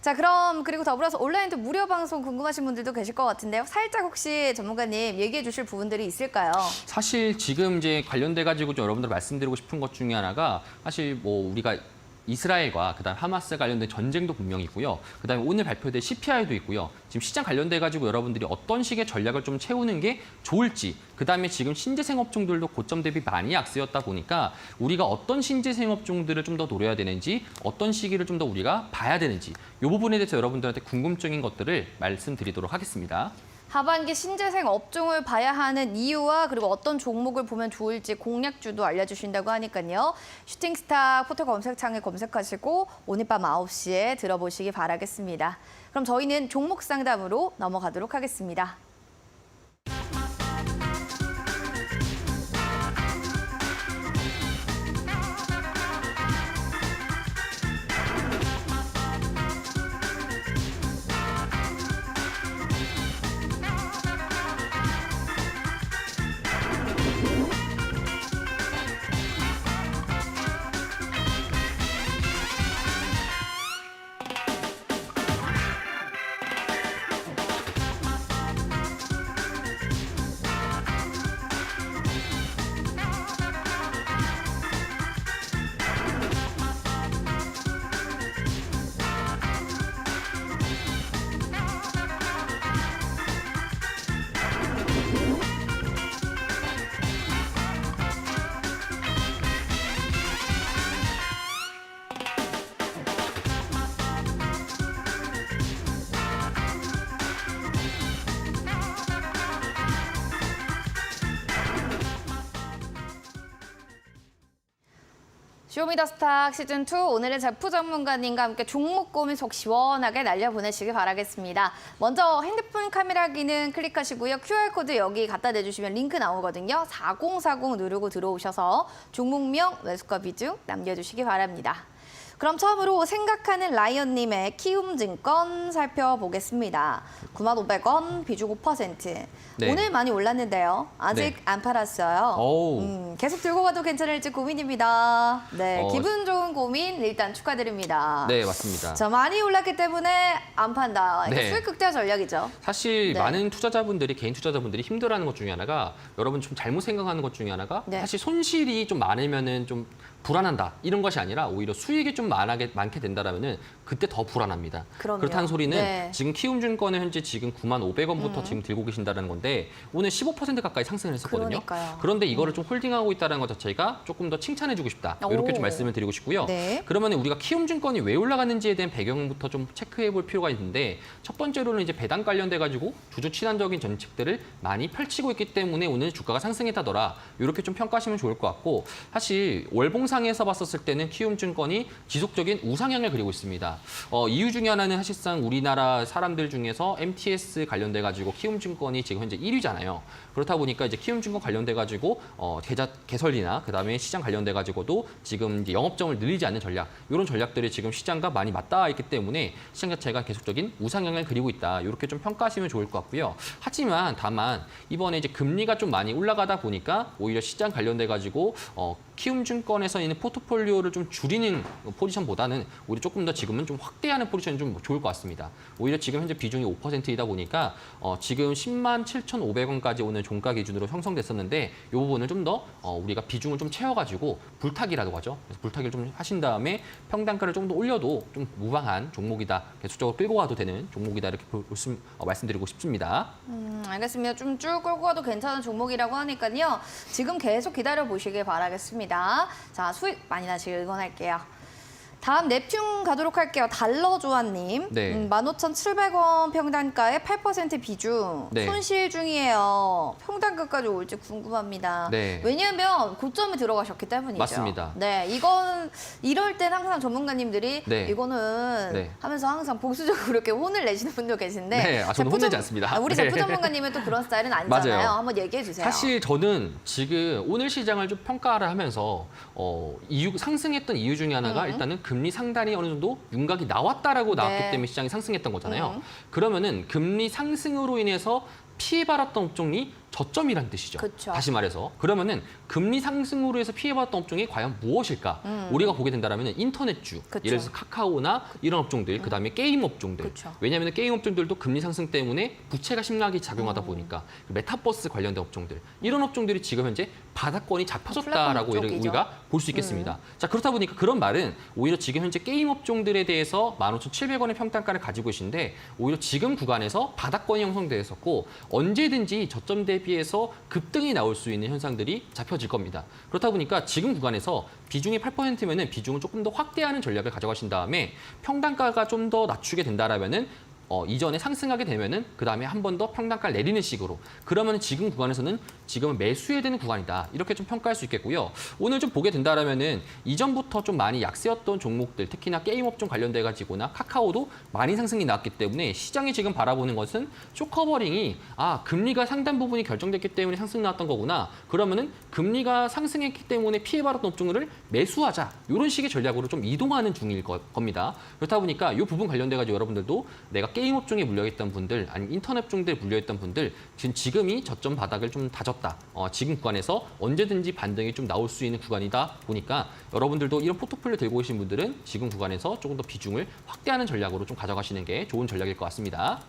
Speaker 1: 자, 그럼 그리고 더불어서 온라인도 무료 방송 궁금하신 분들도 계실 것 같은데요. 살짝 혹시 전문가님 얘기해 주실 부분들이 있을까요?
Speaker 2: 사실 지금 이제 관련돼 가지고 좀 여러분들 말씀드리고 싶은 것 중에 하나가 사실 뭐 우리가 이스라엘과 그다음 하마스 관련된 전쟁도 분명히 있고요. 그다음에 오늘 발표될 CPI도 있고요. 지금 시장 관련돼 가지고 여러분들이 어떤 식의 전략을 좀 채우는 게 좋을지, 그다음에 지금 신재생 업종들도 고점 대비 많이 악세였다 보니까 우리가 어떤 신재생 업종들을 좀 더 노려야 되는지, 어떤 시기를 좀 더 우리가 봐야 되는지 이 부분에 대해서 여러분들한테 궁금증인 것들을 말씀드리도록 하겠습니다.
Speaker 1: 하반기 신재생 업종을 봐야 하는 이유와 그리고 어떤 종목을 보면 좋을지 공략주도 알려주신다고 하니까요. 슈팅스타 포털 검색창에 검색하시고 오늘 밤 9시에 들어보시기 바라겠습니다. 그럼 저희는 종목 상담으로 넘어가도록 하겠습니다. 쇼미더스탁 시즌2 오늘의 제프 전문가님과 함께 종목 고민 속 시원하게 날려보내시길 바라겠습니다. 먼저 핸드폰 카메라 기능 클릭하시고요. QR코드 여기 갖다 대주시면 링크 나오거든요. 4040 누르고 들어오셔서 종목명, 매수가 비중 남겨주시기 바랍니다. 그럼 처음으로 생각하는 라이언님의 키움증권 살펴보겠습니다. 95,000원, 비중 5%.
Speaker 2: 네.
Speaker 1: 오늘 많이 올랐는데요. 아직
Speaker 2: 네.
Speaker 1: 안 팔았어요.
Speaker 2: 오우.
Speaker 1: 계속 들고 가도 괜찮을지 고민입니다. 네, 기분 좋은 고민 일단 축하드립니다.
Speaker 2: 네, 맞습니다.
Speaker 1: 자, 많이 올랐기 때문에 안 판다. 이게
Speaker 2: 네.
Speaker 1: 수익 극대화 전략이죠.
Speaker 2: 사실
Speaker 1: 네.
Speaker 2: 많은 투자자분들이, 개인 투자자분들이 힘들어하는 것 중에 하나가, 여러분 좀 잘못 생각하는 것 중에 하나가
Speaker 1: 네.
Speaker 2: 사실 손실이 좀 많으면은 좀 불안한다 이런 것이 아니라 오히려 수익이 좀 많게 된다라면은 그때 더 불안합니다.
Speaker 1: 그럼요.
Speaker 2: 그렇다는 소리는
Speaker 1: 네.
Speaker 2: 지금 키움증권은 현재 지금 95,000원부터 지금 들고 계신다는 건데 오늘 15% 가까이 상승을 했었거든요.
Speaker 1: 그러니까요.
Speaker 2: 그런데 이거를 좀 홀딩하고 있다는 것 자체가 조금 더 칭찬해주고 싶다. 이렇게
Speaker 1: 오.
Speaker 2: 좀 말씀을 드리고 싶고요.
Speaker 1: 네.
Speaker 2: 그러면 우리가 키움증권이 왜 올라갔는지에 대한 배경부터 좀 체크해볼 필요가 있는데 첫 번째로는 이제 배당 관련돼 가지고 주주 친환적인 정책들을 많이 펼치고 있기 때문에 오늘 주가가 상승했다더라. 이렇게 좀 평가하시면 좋을 것 같고 사실 월봉상에서 봤었을 때는 키움증권이 지속적인 우상향을 그리고 있습니다. 이유 중에 하나는 사실상 우리나라 사람들 중에서 MTS 관련돼 가지고 키움증권이 지금 현재 1위잖아요. 그렇다 보니까 이제 키움증권 관련돼 가지고 계좌 개설이나 그다음에 시장 관련돼 가지고도 지금 이제 영업점을 늘리지 않는 전략 이런 전략들이 지금 시장과 많이 맞닿아 있기 때문에 시장 자체가 계속적인 우상향을 그리고 있다. 이렇게 좀 평가하시면 좋을 것 같고요. 하지만 다만 이번에 이제 금리가 좀 많이 올라가다 보니까 오히려 시장 관련돼 가지고 키움증권에서 있는 포트폴리오를 좀 줄이는 포지션보다는 오히려 조금 더 지금은 좀 확대하는 포지션이 좀 좋을 것 같습니다. 오히려 지금 현재 비중이 5%이다 보니까 지금 107,500원까지 오늘 종가 기준으로 형성됐었는데 이 부분을 좀 더 우리가 비중을 좀 채워가지고 불타기라고 하죠. 그래서 불타기를 좀 하신 다음에 평단가를 좀 더 올려도 좀 무방한 종목이다. 계속적으로 끌고 가도 되는 종목이다. 이렇게 말씀드리고 싶습니다.
Speaker 1: 알겠습니다. 좀 쭉 끌고 가도 괜찮은 종목이라고 하니까요. 지금 계속 기다려 보시길 바라겠습니다. 자, 수익 많이 나시길 응원할게요. 다음 넵튠 가도록 할게요. 달러조아님.
Speaker 2: 네.
Speaker 1: 15,700원 평단가에 8% 비중.
Speaker 2: 네.
Speaker 1: 손실 중이에요. 평단가까지 올지 궁금합니다.
Speaker 2: 네.
Speaker 1: 왜냐하면 고점에 들어가셨기 때문이죠.
Speaker 2: 맞습니다.
Speaker 1: 네, 이건 이럴 땐 항상 전문가님들이
Speaker 2: 네.
Speaker 1: 이거는
Speaker 2: 네.
Speaker 1: 하면서 항상 보수적으로 이렇게 혼을 내시는 분도 계신데.
Speaker 2: 네, 저는
Speaker 1: 제프
Speaker 2: 혼내지
Speaker 1: 전-
Speaker 2: 않습니다.
Speaker 1: 우리
Speaker 2: 네.
Speaker 1: 제프 전문가님은 또 그런 스타일은 아니잖아요.
Speaker 2: 맞아요.
Speaker 1: 한번 얘기해 주세요.
Speaker 2: 사실 저는 지금 오늘 시장을 좀 평가를 하면서 상승했던 이유 중에 하나가 일단은 금리 상단이 어느 정도 윤곽이 나왔다라고 나왔기
Speaker 1: 네.
Speaker 2: 때문에 시장이 상승했던 거잖아요. 그러면은 금리 상승으로 인해서 피해받았던 업종이 저점이란 뜻이죠.
Speaker 1: 그쵸.
Speaker 2: 다시 말해서 그러면은 금리 상승으로 해서 피해받았던 업종이 과연 무엇일까? 우리가 보게 된다면 인터넷주,
Speaker 1: 그쵸.
Speaker 2: 예를 들어서 카카오나 이런 업종들, 그다음에 게임 업종들.
Speaker 1: 그쵸.
Speaker 2: 왜냐하면 게임 업종들도 금리 상승 때문에 부채가 심하게 작용하다 보니까 메타버스 관련된 업종들, 이런 업종들이 지금 현재 바닥권이 잡혀졌다라고
Speaker 1: 플랫폼 쪽이죠.
Speaker 2: 우리가 볼 수 있겠습니다. 자, 그렇다 보니까 그런 말은 오히려 지금 현재 게임 업종들에 대해서 15,700원의 평단가를 가지고 계신데 오히려 지금 구간에서 바닥권이 형성되어 있었고 언제든지 저점 대비해서 급등이 나올 수 있는 현상들이 잡혀질 겁니다. 그렇다 보니까 지금 구간에서 비중이 8%면은 비중을 조금 더 확대하는 전략을 가져가신 다음에 평단가가 좀 더 낮추게 된다라면은 이전에 상승하게 되면은 그 다음에 한 번 더 평단가를 내리는 식으로 그러면 지금 구간에서는 지금은 매수해야 되는 구간이다 이렇게 좀 평가할 수 있겠고요. 오늘 좀 보게 된다라면은 이전부터 좀 많이 약세였던 종목들 특히나 게임 업종 관련돼 가지고나 카카오도 많이 상승이 나왔기 때문에 시장이 지금 바라보는 것은 쇼커버링이 금리가 상당 부분이 결정됐기 때문에 상승 나왔던 거구나. 그러면은 금리가 상승했기 때문에 피해받았던 업종을 매수하자 이런 식의 전략으로 좀 이동하는 중일 겁니다. 그렇다 보니까 이 부분 관련돼 가지고 여러분들도 내가 게임 업종에 물려있던 분들, 아니면 인터넷 업종들에 물려있던 분들, 지금이 저점 바닥을 좀 다졌다. 지금 구간에서 언제든지 반등이 좀 나올 수 있는 구간이다 보니까 여러분들도 이런 포트폴리오 들고 계신 분들은 지금 구간에서 조금 더 비중을 확대하는 전략으로 좀 가져가시는 게 좋은 전략일 것 같습니다.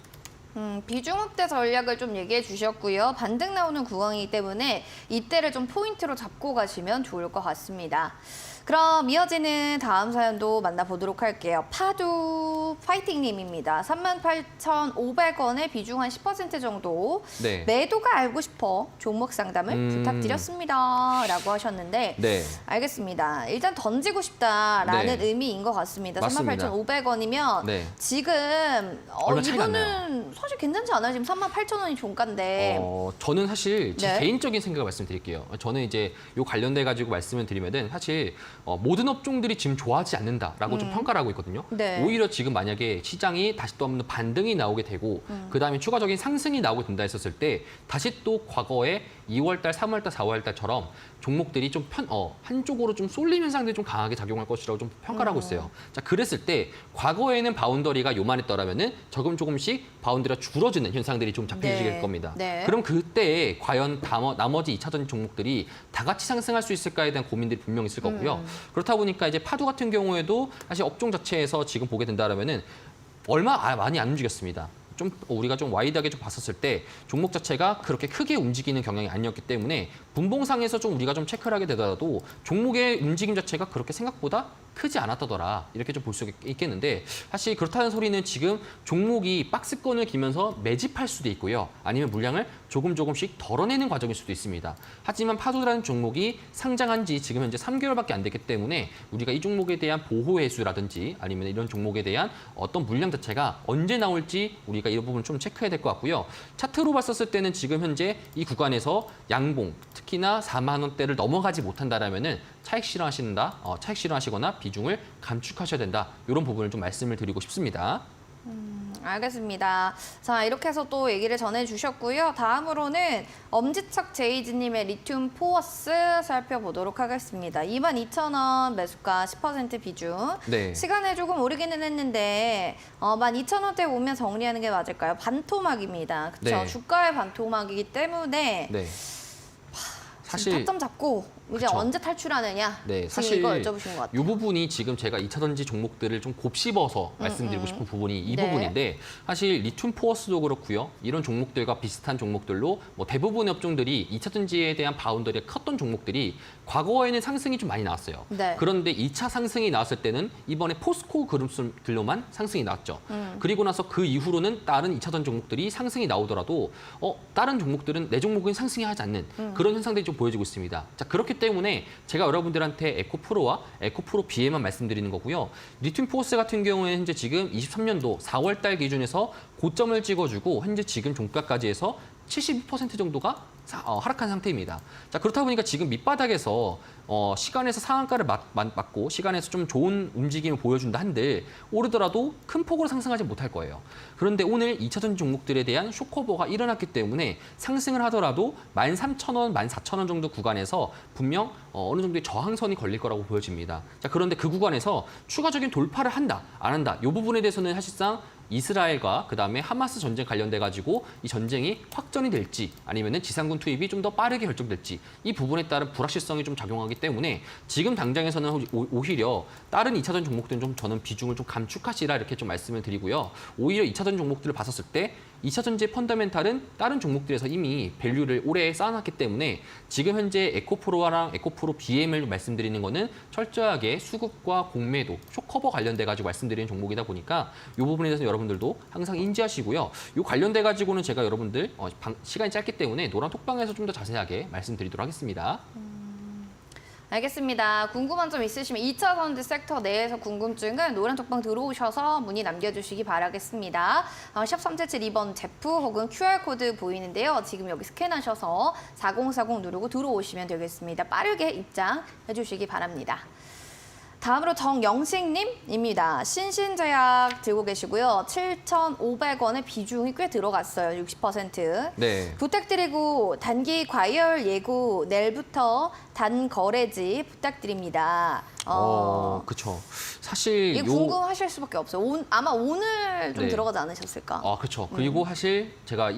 Speaker 1: 비중 확대 전략을 좀 얘기해 주셨고요. 반등 나오는 구간이기 때문에 이때를 좀 포인트로 잡고 가시면 좋을 것 같습니다. 그럼 이어지는 다음 사연도 만나보도록 할게요. 파두 파이팅님입니다. 38,500원에 비중 한 10% 정도.
Speaker 2: 네.
Speaker 1: 매도가 알고 싶어 종목 상담을 부탁드렸습니다. 라고 하셨는데
Speaker 2: 네.
Speaker 1: 알겠습니다. 일단 던지고 싶다라는
Speaker 2: 네.
Speaker 1: 의미인 것 같습니다.
Speaker 2: 맞습니다.
Speaker 1: 38,500원이면
Speaker 2: 네.
Speaker 1: 지금
Speaker 2: 얼마 차이가 안
Speaker 1: 이거는 사실 괜찮지 않아요? 지금 38,000원이 종가인데.
Speaker 2: 저는 사실 제
Speaker 1: 네.
Speaker 2: 개인적인 생각을 말씀드릴게요. 저는 이제 요 관련돼 가지고 말씀을 드리면은 사실 모든 업종들이 지금 좋아하지 않는다라고 좀 평가를 하고 있거든요.
Speaker 1: 네.
Speaker 2: 오히려 지금 만약에 시장이 다시 또 한 번 반등이 나오게 되고 그다음에 추가적인 상승이 나오게 된다 했었을 때 다시 또 과거에 2월달, 3월달, 4월달처럼 종목들이 좀 한쪽으로 좀 쏠림 현상들이 좀 강하게 작용할 것이라고 좀 평가를 하고 있어요. 자, 그랬을 때 과거에는 바운더리가 요만했더라면은 조금씩 바운더리가 줄어드는 현상들이 좀 잡혀지게 될 겁니다.
Speaker 1: 네.
Speaker 2: 그럼 그때 과연 나머지 2차전 종목들이 다 같이 상승할 수 있을까에 대한 고민들이 분명히 있을 거고요. 그렇다 보니까 이제 파도 같은 경우에도 사실 업종 자체에서 지금 보게 된다라면은 얼마 많이 안 움직였습니다. 좀 우리가 좀 와이드하게 좀 봤었을 때 종목 자체가 그렇게 크게 움직이는 경향이 아니었기 때문에 분봉상에서 좀 우리가 좀 체크를 하게 되더라도 종목의 움직임 자체가 그렇게 생각보다 크지 않았다더라 이렇게 좀 볼 수 있겠는데 사실 그렇다는 소리는 지금 종목이 박스권을 기면서 매집할 수도 있고요. 아니면 물량을 조금씩 덜어내는 과정일 수도 있습니다. 하지만 파도라는 종목이 상장한 지 지금 현재 3개월밖에 안 됐기 때문에 우리가 이 종목에 대한 보호 회수라든지 아니면 이런 종목에 대한 어떤 물량 자체가 언제 나올지 우리가 이 부분 좀 체크해야 될 것 같고요. 차트로 봤었을 때는 지금 현재 이 구간에서 양봉 특히나 4만 원대를 넘어가지 못한다라면은 차익 실현하시거나 비중을 감축하셔야 된다. 이런 부분을 좀 말씀을 드리고 싶습니다.
Speaker 1: 알겠습니다. 자, 이렇게 해서 또 얘기를 전해주셨고요. 다음으로는 엄지척 제이지님의 리튬 포어스 살펴보도록 하겠습니다. 22,000원 매수가 10% 비중.
Speaker 2: 네.
Speaker 1: 시간에 조금 오르기는 했는데 12,000원대 오면 정리하는 게 맞을까요? 반토막입니다. 그렇죠?
Speaker 2: 네.
Speaker 1: 주가의 반토막이기 때문에
Speaker 2: 네.
Speaker 1: 사실 타점 잡고 이제
Speaker 2: 그쵸.
Speaker 1: 언제 탈출하느냐
Speaker 2: 네,
Speaker 1: 지금
Speaker 2: 사실
Speaker 1: 이거 여쭤보신 것 같아요.
Speaker 2: 이 부분이 지금 제가 2차전지 종목들을 좀 곱씹어서 말씀드리고 싶은 부분이 이
Speaker 1: 네.
Speaker 2: 부분인데 사실 리튬 포어스도 그렇고요. 이런 종목들과 비슷한 종목들로 뭐 대부분의 업종들이 2차전지에 대한 바운더리가 컸던 종목들이 과거에는 상승이 좀 많이 나왔어요.
Speaker 1: 네.
Speaker 2: 그런데 2차 상승이 나왔을 때는 이번에 포스코 그룹들로만 상승이 나왔죠. 그리고 나서 그 이후로는 다른 2차전 종목들이 상승이 나오더라도 다른 종목들은 내 종목은 상승이 하지 않는 그런 현상들이 좀 보여지고 있습니다. 자, 그렇기 때문에 제가 여러분들한테 에코프로와 에코프로 B에만 말씀드리는 거고요. 리튬 포스 같은 경우에는 현재 지금 23년도 4월달 기준에서 고점을 찍어주고 현재 지금 종가까지 해서 72% 정도가 하락한 상태입니다. 자, 그렇다 보니까 지금 밑바닥에서 시간에서 상한가를 맞고 시간에서 좀 좋은 움직임을 보여준다 한들 오르더라도 큰 폭으로 상승하지 못할 거예요. 그런데 오늘 2차전 종목들에 대한 쇼커버가 일어났기 때문에 상승을 하더라도 13,000원, 14,000원 정도 구간에서 분명 어느 정도의 저항선이 걸릴 거라고 보여집니다. 자, 그런데 그 구간에서 추가적인 돌파를 한다, 안 한다 이 부분에 대해서는 사실상 이스라엘과 그다음에 하마스 전쟁 관련돼 가지고 이 전쟁이 확전이 될지 아니면은 지상군 투입이 좀 더 빠르게 결정될지 이 부분에 따른 불확실성이 좀 작용하기 때문에 지금 당장에서는 오히려 다른 2차전 종목들은 좀 저는 비중을 좀 감축하시라 이렇게 좀 말씀을 드리고요. 오히려 2차전 종목들을 봤었을 때 2차전지의 펀더멘탈은 다른 종목들에서 이미 밸류를 오래 쌓아놨기 때문에 지금 현재 에코프로랑 에코프로 BM을 말씀드리는 거는 철저하게 수급과 공매도, 쇼커버 관련돼 가지고 말씀드리는 종목이다 보니까 이 부분에 대해서 여러분들도 항상 인지하시고요. 이 관련돼 가지고는 제가 여러분들 시간이 짧기 때문에 노란 톡방에서 좀 더 자세하게 말씀드리도록 하겠습니다.
Speaker 1: 알겠습니다. 궁금한 점 있으시면 2차 전지 섹터 내에서 궁금증은 노란톡방 들어오셔서 문의 남겨주시기 바라겠습니다. 샵 3772번 제프 혹은 QR코드 보이는데요. 지금 여기 스캔하셔서 4040 누르고 들어오시면 되겠습니다. 빠르게 입장해 주시기 바랍니다. 다음으로 정영식님입니다. 신신제약 들고 계시고요. 7,500원의 비중이 꽤 들어갔어요. 60%.
Speaker 2: 네.
Speaker 1: 부탁드리고 단기 과열 예고 내일부터 단 거래지 부탁드립니다.
Speaker 2: 그렇죠. 사실
Speaker 1: 이게 궁금하실 수밖에 없어요. 아마 오늘 좀
Speaker 2: 네.
Speaker 1: 들어가지 않으셨을까?
Speaker 2: 그렇죠. 그리고 사실 제가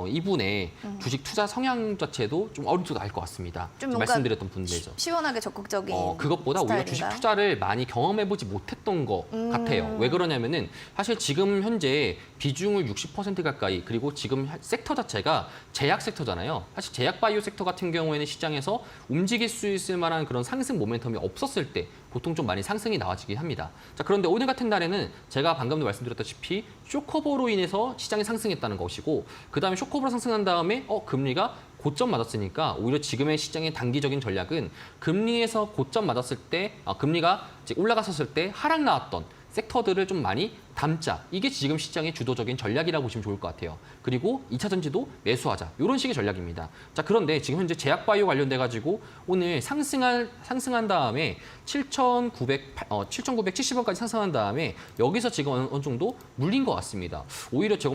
Speaker 2: 이분의 주식 투자 성향 자체도 좀 어느 정도 알 것 같습니다.
Speaker 1: 좀
Speaker 2: 지금
Speaker 1: 뭔가
Speaker 2: 말씀드렸던 분들이죠.
Speaker 1: 시원하게 적극적인
Speaker 2: 그것보다 오히려 주식
Speaker 1: 스타일인가요?
Speaker 2: 투자를 많이 경험해보지 못했던 것 같아요. 왜 그러냐면은 사실 지금 현재 비중을 60% 가까이 그리고 지금 섹터 자체가 제약 섹터잖아요. 사실 제약 바이오 섹터 같은 경우에는 시장에서 움직일 수 있을 만한 그런 상승 모멘텀이 없었을 때 보통 좀 많이 상승이 나와지긴 합니다. 자, 그런데 오늘 같은 날에는 제가 방금도 말씀드렸다시피 쇼커버로 인해서 시장이 상승했다는 것이고 그다음에 쇼커버로 상승한 다음에 금리가 고점 맞았으니까 오히려 지금의 시장의 단기적인 전략은 금리에서 고점 맞았을 때 금리가 이제 올라갔었을 때 하락 나왔던 섹터들을 좀 많이 담자. 이게 지금 시장의 주도적인 전략이라고 보시면 좋을 것 같아요. 그리고 2차 전지도 매수하자. 이런 식의 전략입니다. 자, 그런데 지금 현재 제약바이오 관련돼 가지고 오늘 상승한 다음에 7,970원까지 상승한 다음에 여기서 지금 어느 정도 물린 것 같습니다. 오히려 제가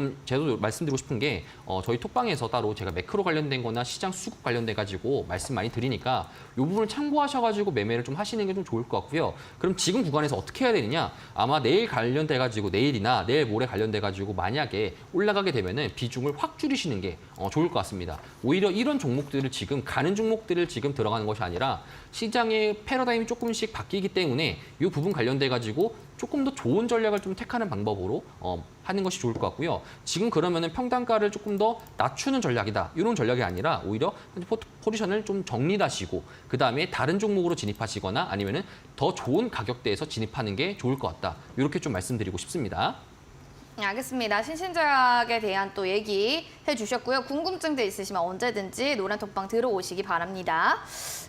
Speaker 2: 말씀드리고 싶은 게 저희 톡방에서 따로 제가 매크로 관련된 거나 시장 수급 관련돼 가지고 말씀 많이 드리니까 이 부분을 참고하셔 가지고 매매를 좀 하시는 게 좀 좋을 것 같고요. 그럼 지금 구간에서 어떻게 해야 되느냐? 아마 내일 관련돼 가지고 내일이나 내일 모레 관련돼 가지고 만약에 올라가게 되면은 비중을 확 줄이시는 게 좋을 것 같습니다. 오히려 이런 종목들을 지금 가는 종목들을 지금 들어가는 것이 아니라 시장의 패러다임이 조금씩 바뀌기 때문에 이 부분 관련돼 가지고 조금 더 좋은 전략을 좀 택하는 방법으로 하는 것이 좋을 것 같고요. 지금 그러면은 평단가를 조금 더 낮추는 전략이다. 이런 전략이 아니라 오히려 포지션을 좀 정리하시고 그 다음에 다른 종목으로 진입하시거나 아니면은 더 좋은 가격대에서 진입하는 게 좋을 것 같다. 이렇게 좀 말씀드리고 싶습니다.
Speaker 1: 네, 알겠습니다. 신신제약에 대한 또 얘기해 주셨고요. 궁금증들 있으시면 언제든지 노란톡방 들어오시기 바랍니다.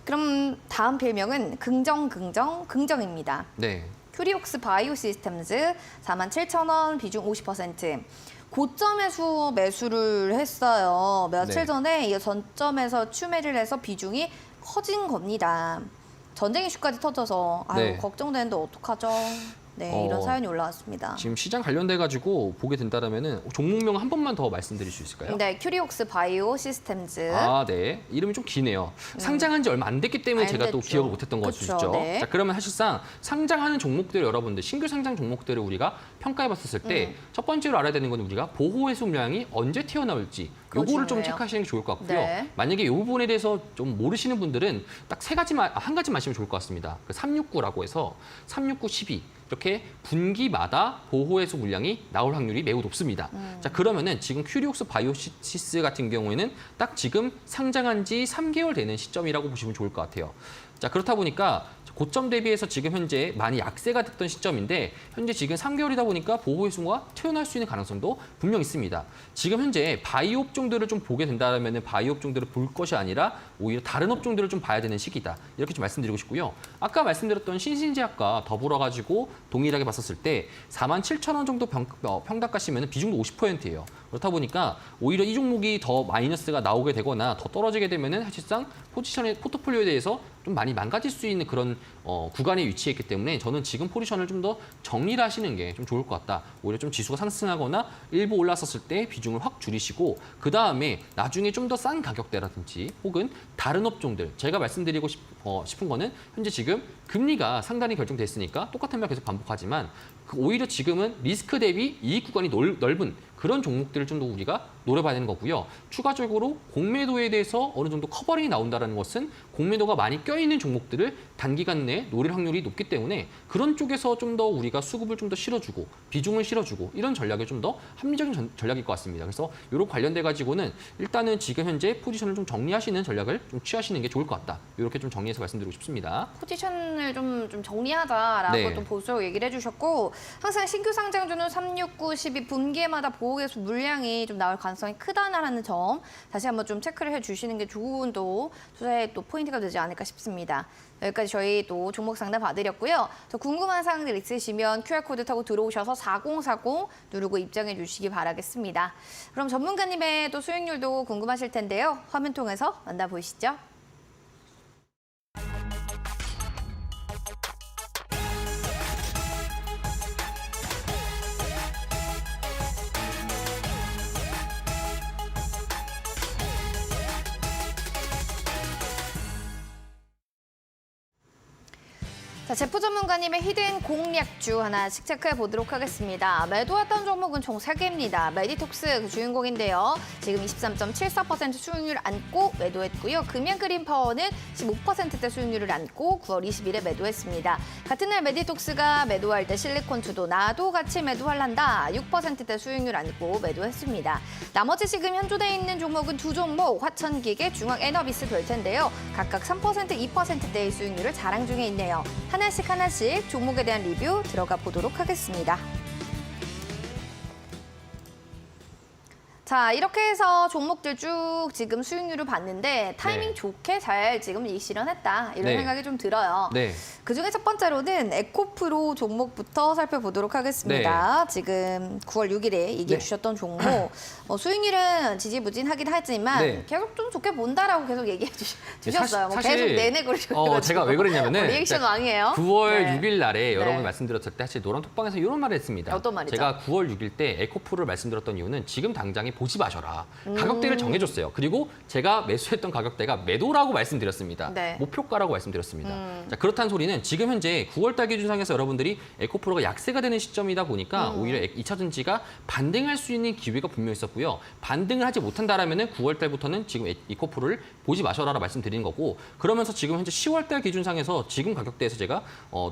Speaker 1: 그럼 다음 별명은 긍정입니다.
Speaker 2: 네.
Speaker 1: 큐리옥스 바이오 시스템즈 47,000원 비중 50%. 고점에서 매수를 했어요. 며칠
Speaker 2: 네.
Speaker 1: 전에 이 전점에서 추매를 해서 비중이 커진 겁니다. 전쟁 이슈까지 터져서
Speaker 2: 네.
Speaker 1: 걱정되는데 어떡하죠? 네, 이런 사연이 올라왔습니다.
Speaker 2: 지금 시장 관련돼 가지고 보게 된다면은 종목명 한 번만 더 말씀드릴 수 있을까요?
Speaker 1: 네, 큐리옥스 바이오 시스템즈.
Speaker 2: 네. 이름이 좀 기네요. 상장한 지 얼마 안 됐기 때문에
Speaker 1: 안
Speaker 2: 제가 또
Speaker 1: 됐죠.
Speaker 2: 기억을 못했던 것
Speaker 1: 그쵸,
Speaker 2: 수있죠.
Speaker 1: 네.
Speaker 2: 자, 그러면 사실상 상장하는 종목들 여러분들 신규 상장 종목들을 우리가 평가해봤었을 때 첫 번째로 알아야 되는 건 우리가 보호 회수 물량이 언제 튀어나올지
Speaker 1: 그거
Speaker 2: 요거를 좀
Speaker 1: 중요해요.
Speaker 2: 체크하시는 게 좋을 것 같고요.
Speaker 1: 네.
Speaker 2: 만약에 이 부분에 대해서 좀 모르시는 분들은 딱 한 가지만 아시면 좋을 것 같습니다. 그 369라고 해서 369, 12 이렇게 분기마다 보호해수 물량이 나올 확률이 매우 높습니다. 자, 그러면은 지금 큐리옥스 바이오시스 같은 경우에는 딱 지금 상장한 지 3개월 되는 시점이라고 보시면 좋을 것 같아요. 자, 그렇다 보니까 고점 대비해서 지금 현재 많이 약세가 됐던 시점인데 현재 지금 3개월이다 보니까 보호해수가 튀어나올 수 있는 가능성도 분명 있습니다. 지금 현재 바이오 업종들을 좀 보게 된다면 바이오 업종들을 볼 것이 아니라 오히려 다른 업종들을 좀 봐야 되는 시기다. 이렇게 좀 말씀드리고 싶고요. 아까 말씀드렸던 신신제약과 더불어 가지고 동일하게 봤었을 때 47,000원 정도 평가가시면 비중도 50%예요. 그렇다 보니까 오히려 이 종목이 더 마이너스가 나오게 되거나 더 떨어지게 되면은 사실상 포트폴리오에 대해서 좀 많이 망가질 수 있는 그런 구간에 위치했기 때문에 저는 지금 포지션을 좀 더 정리를 하시는 게 좀 좋을 것 같다. 오히려 좀 지수가 상승하거나 일부 올랐었을 때 비중을 확 줄이시고 그 다음에 나중에 좀 더 싼 가격대라든지 혹은 다른 업종들 제가 말씀드리고 싶은 거는 현재 지금 금리가 상단이 결정됐으니까 똑같은 말 계속 반복하지만 오히려 지금은 리스크 대비 이익 구간이 넓은 그런 종목들을 좀 더 우리가 노려봐야 되는 거고요. 추가적으로 공매도에 대해서 어느 정도 커버링이 나온다는 것은 공매도가 많이 껴있는 종목들을 단기간 내에 노릴 확률이 높기 때문에 그런 쪽에서 좀 더 우리가 수급을 좀 더 실어주고 비중을 실어주고 이런 전략이 좀 더 합리적인 전략일 것 같습니다. 그래서 이런 관련돼 가지고는 일단은 지금 현재 포지션을 좀 정리하시는 전략을 좀 취하시는 게 좋을 것 같다. 이렇게 좀 정리해서 말씀드리고 싶습니다.
Speaker 1: 포지션을 좀 정리하자라고
Speaker 2: 네.
Speaker 1: 또 보수 얘기를 해주셨고 항상 신규 상장주는 369, 12 분기마다 보호계수 물량이 좀 나올 가능성이 크다는 점 다시 한번 좀 체크를 해주시는 게 좋은 또 투자의 또 포인트가 되지 않을까 싶습니다. 여기까지 저희 또 종목 상담 봐드렸고요. 더 궁금한 사항들 있으시면 QR코드 타고 들어오셔서 4040 누르고 입장해 주시기 바라겠습니다. 그럼 전문가님의 또 수익률도 궁금하실 텐데요. 화면 통해서 만나보시죠. 자, 제프 전문가님의 히든 공략주 하나씩 체크해 보도록 하겠습니다. 매도했던 종목은 총 3개입니다. 메디톡스 그 주인공인데요. 지금 23.74% 수익률 안고 매도했고요. 금양그린파워는 15%대 수익률을 안고 9월 20일에 매도했습니다. 같은 날 메디톡스가 매도할 때 실리콘투도 나도 같이 매도할란다. 6%대 수익률 안고 매도했습니다. 나머지 지금 현존해 있는 종목은 두 종목, 화천기계, 중앙에너비스 될 텐데요. 각각 3%, 2%대의 수익률을 자랑 중에 있네요. 하나씩 종목에 대한 리뷰 들어가 보도록 하겠습니다. 자, 이렇게 해서 종목들 쭉 지금 수익률을 봤는데 타이밍
Speaker 2: 네.
Speaker 1: 좋게 잘 지금 이익 실현했다 이런
Speaker 2: 네.
Speaker 1: 생각이 좀 들어요.
Speaker 2: 네.
Speaker 1: 그중에 첫 번째로는 에코프로 종목부터 살펴보도록 하겠습니다. 지금 9월 6일에 얘기해
Speaker 2: 네.
Speaker 1: 주셨던 종목 수익률은 지지부진하긴 하지만
Speaker 2: 네.
Speaker 1: 계속 좀 좋게 본다라고 계속 얘기해 주셨어요.
Speaker 2: 사실
Speaker 1: 계속 내내 그러셔가지고
Speaker 2: 제가 왜 그랬냐면은
Speaker 1: 리액션 왕이에요.
Speaker 2: 9월
Speaker 1: 네.
Speaker 2: 6일 날에 여러분
Speaker 1: 네.
Speaker 2: 말씀드렸을 때 사실 노란 톡방에서 이런 말을 했습니다.
Speaker 1: 어떤 말이죠?
Speaker 2: 제가 9월 6일 때 에코프로를 말씀드렸던 이유는 지금 당장에 보지 마셔라. 가격대를 정해줬어요. 그리고 제가 매수했던 가격대가 매도라고 말씀드렸습니다.
Speaker 1: 네.
Speaker 2: 목표가라고 말씀드렸습니다. 자, 그렇다는 소리는 지금 현재 9월달 기준상에서 여러분들이 에코프로가 약세가 되는 시점이다 보니까 오히려 2차전지가 반등할 수 있는 기회가 분명히 있었고요. 반등을 하지 못한다라면은 9월달부터는 지금 에코프로를 보지 마셔라 말씀드리는 거고 그러면서 지금 현재 10월달 기준상에서 지금 가격대에서 제가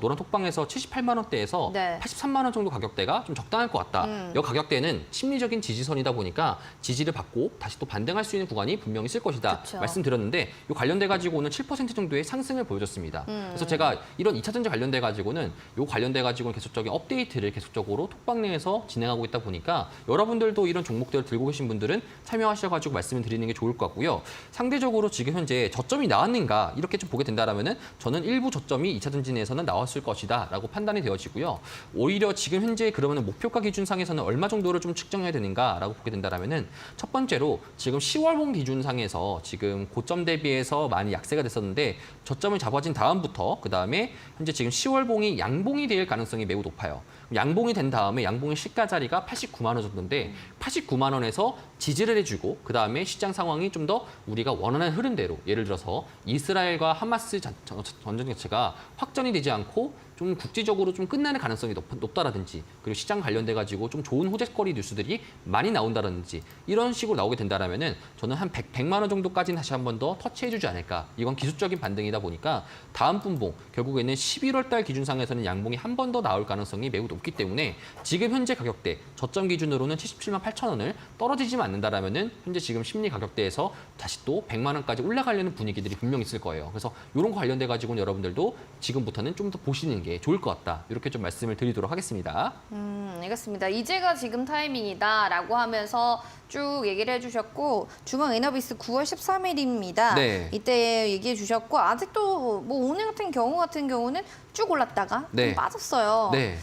Speaker 2: 노란 톡방에서 78만 원대에서
Speaker 1: 네.
Speaker 2: 83만 원 정도 가격대가 좀 적당할 것 같다. 이 가격대는 심리적인 지지선이다 보니까 지지를 받고 다시 또 반등할 수 있는 구간이 분명히 있을 것이다.
Speaker 1: 그쵸.
Speaker 2: 말씀드렸는데 이 관련돼 가지고는 7% 정도의 상승을 보여줬습니다. 그래서 제가 이런 2차전지 관련돼 가지고는 이 관련돼 가지고는 계속적인 업데이트를 계속적으로 톡방 내에서 진행하고 있다 보니까 여러분들도 이런 종목들을 들고 계신 분들은 참여하셔 가지고 말씀을 드리는 게 좋을 것 같고요. 상대적으로 지금 현재 저점이 나왔는가 이렇게 좀 보게 된다라면은 저는 일부 저점이 2차전지 내에서는 나왔을 것이다라고 판단이 되어지고요. 오히려 지금 현재 그러면 목표가 기준상에서는 얼마 정도를 좀 측정해야 되는가라고 보게 된다라면은 첫 번째로 지금 10월봉 기준상에서 지금 고점 대비해서 많이 약세가 됐었는데 저점을 잡아진 다음부터 그다음에 현재 지금 10월봉이 양봉이 될 가능성이 매우 높아요. 양봉이 된 다음에 양봉의 시가 자리가 89만 원 정도인데 89만 원에서 지지를 해주고 그다음에 시장 상황이 좀 더 우리가 원하는 흐름대로 예를 들어서 이스라엘과 하마스 전쟁 자체가 확전이 되지 않고 좀 국제적으로 좀 끝나는 가능성이 높다라든지 그리고 시장 관련돼 가지고 좀 좋은 호재거리 뉴스들이 많이 나온다라든지 이런 식으로 나오게 된다라면은 저는 한 100만 원 정도까지는 다시 한 번 더 터치해주지 않을까. 이건 기술적인 반등이다 보니까 다음 분봉 결국에는 11월 달 기준상에서는 양봉이 한 번 더 나올 가능성이 매우 높기 때문에 지금 현재 가격대 저점 기준으로는 77만 8천 원을 떨어지지만 않는다라면은 현재 지금 심리 가격대에서 다시 또 100만 원까지 올라가려는 분위기들이 분명 있을 거예요. 그래서 이런 거 관련돼 가지고는 여러분들도 지금부터는 좀 더 보시는 게 좋을 것 같다. 이렇게 좀 말씀을 드리도록 하겠습니다.
Speaker 1: 알겠습니다. 이제가 지금 타이밍이다라고 하면서 쭉 얘기를 해주셨고 중앙에너비스 9월 13일입니다.
Speaker 2: 네.
Speaker 1: 이때 얘기해 주셨고 아직도 뭐 오늘 같은 경우는 쭉 올랐다가
Speaker 2: 네.
Speaker 1: 좀 빠졌어요.
Speaker 2: 네.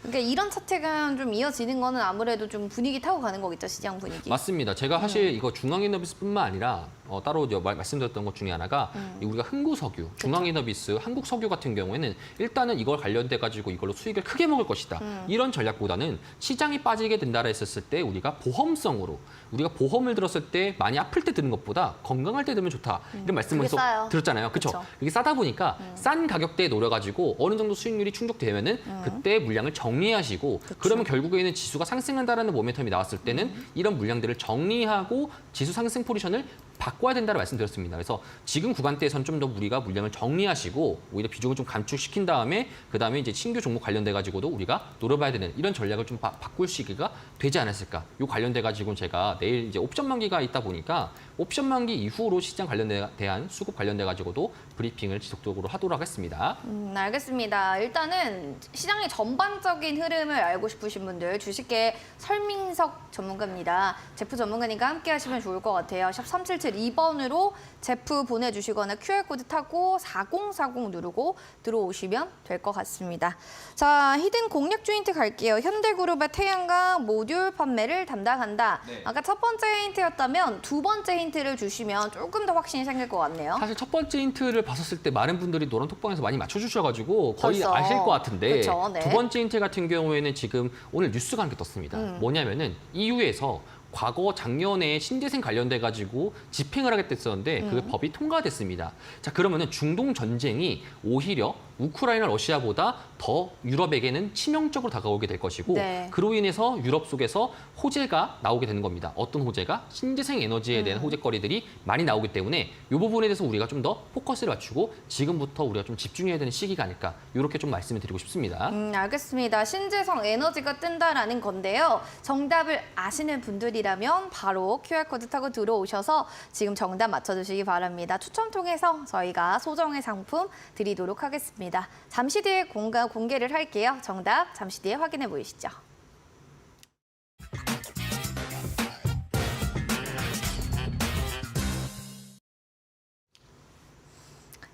Speaker 1: 그러니까 이런 차트가 좀 이어지는 거는 아무래도 좀 분위기 타고 가는 거겠죠, 시장 분위기.
Speaker 2: 맞습니다. 제가 사실 이거 중앙에너비스뿐만 아니라 따로 말씀드렸던 것 중에 하나가 우리가 흥구석유, 중앙이너비스, 한국석유 같은 경우에는 일단은 이걸 관련돼 가지고 이걸로 수익을 크게 먹을 것이다. 이런 전략보다는 시장이 빠지게 된다라 했었을 때 우리가 보험성으로 우리가 보험을 들었을 때 많이 아플 때 드는 것보다 건강할 때 들면 좋다. 이런 말씀을
Speaker 1: 그게 싸요.
Speaker 2: 들었잖아요. 그렇죠? 이게 싸다 보니까 싼 가격대에 노려가지고 어느 정도 수익률이 충족되면은 그때 물량을 정리하시고 그러면 결국에는 지수가 상승한다라는 모멘텀이 나왔을 때는 이런 물량들을 정리하고 지수 상승 포지션을 바꿔야 된다고 말씀드렸습니다. 그래서 지금 구간대에서는 좀 더 우리가 물량을 정리하시고 오히려 비중을 좀 감축시킨 다음에 그다음에 이제 신규 종목 관련돼 가지고도 우리가 노려봐야 되는 이런 전략을 좀 바꿀 시기가 되지 않았을까. 요 관련돼 가지고 제가 내일 이제 옵션 만기가 있다 보니까 옵션 만기 이후로 시장 관련돼 대한 수급 관련돼 가지고도 브리핑을 지속적으로 하도록 하겠습니다.
Speaker 1: 알겠습니다. 일단은 시장의 전반적인 흐름을 알고 싶으신 분들 주식계 설민석 전문가입니다. 제프 전문가님과 함께 하시면 좋을 것 같아요. 샵 3772번으로 제프 보내주시거나 QR코드 타고 4040 누르고 들어오시면 될 것 같습니다. 자, 히든 공략 조인트 갈게요. 현대그룹의 태양광 모듈 판매를 담당한다.
Speaker 2: 네.
Speaker 1: 아까 첫 번째 힌트였다면 두 번째 힌트를 주시면 조금 더 확신이 생길 것 같네요.
Speaker 2: 사실 첫 번째 힌트를 봤었을 때 많은 분들이 노란 톡방에서 많이 맞춰주셔가지고 거의
Speaker 1: 벌써.
Speaker 2: 아실 것 같은데
Speaker 1: 그쵸, 네.
Speaker 2: 두 번째 힌트 같은 경우에는 지금 오늘 뉴스가 한 개 떴습니다. 뭐냐면은 EU에서 과거 작년에 신재생 관련돼 가지고 집행을 하겠다 했었는데 그 법이 통과됐습니다. 자, 그러면은 중동 전쟁이 오히려 우크라이나 러시아보다 더 유럽에게는 치명적으로 다가오게 될 것이고
Speaker 1: 네.
Speaker 2: 그로 인해서 유럽 속에서 호재가 나오게 되는 겁니다. 어떤 호재가? 신재생 에너지에 대한 호재거리들이 많이 나오기 때문에 이 부분에 대해서 우리가 좀 더 포커스를 맞추고 지금부터 우리가 좀 집중해야 되는 시기가 아닐까 이렇게 좀 말씀을 드리고 싶습니다.
Speaker 1: 알겠습니다. 신재생 에너지가 뜬다라는 건데요. 정답을 아시는 분들이라면 바로 QR코드 타고 들어오셔서 지금 정답 맞춰주시기 바랍니다. 추첨 통해서 저희가 소정의 상품 드리도록 하겠습니다. 잠시 뒤에 공개를 할게요. 정답 잠시 뒤에 확인해 보이시죠.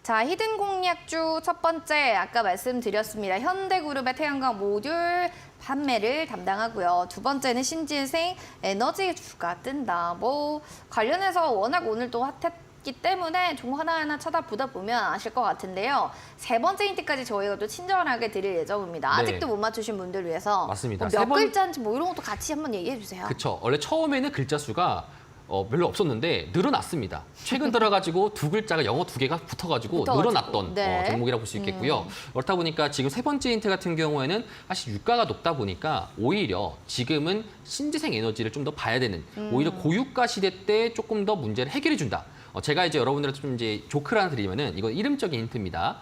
Speaker 1: 자, 히든 공략주 첫 번째 아까 말씀드렸습니다. 현대그룹의 태양광 모듈 판매를 담당하고요. 두 번째는 신재생 에너지주가 뜬다. 뭐 관련해서 워낙 오늘 또 핫했기 때문에 종목 하나하나 쳐다보다 보면 아실 것 같은데요. 세 번째 힌트까지 저희가 또 친절하게 드릴 예정입니다.
Speaker 2: 네.
Speaker 1: 아직도 못 맞추신 분들 위해서
Speaker 2: 맞습니다.
Speaker 1: 몇 글자인지 뭐 이런 것도 같이 한번 얘기해 주세요.
Speaker 2: 그렇죠. 원래 처음에는 글자 수가 별로 없었는데 늘어났습니다. 최근 들어가지고 두 글자가 영어 두 개가 붙어가지고 늘어났던
Speaker 1: 네.
Speaker 2: 종목이라고 볼 수 있겠고요. 그렇다 보니까 지금 세 번째 힌트 같은 경우에는 사실 유가가 높다 보니까 오히려 지금은 신재생 에너지를 좀 더 봐야 되는 오히려 고유가 시대 때 조금 더 문제를 해결해 준다. 제가 이제 여러분들한테 좀 이제 조크를 하나 드리면은 이건 이름적인 힌트입니다.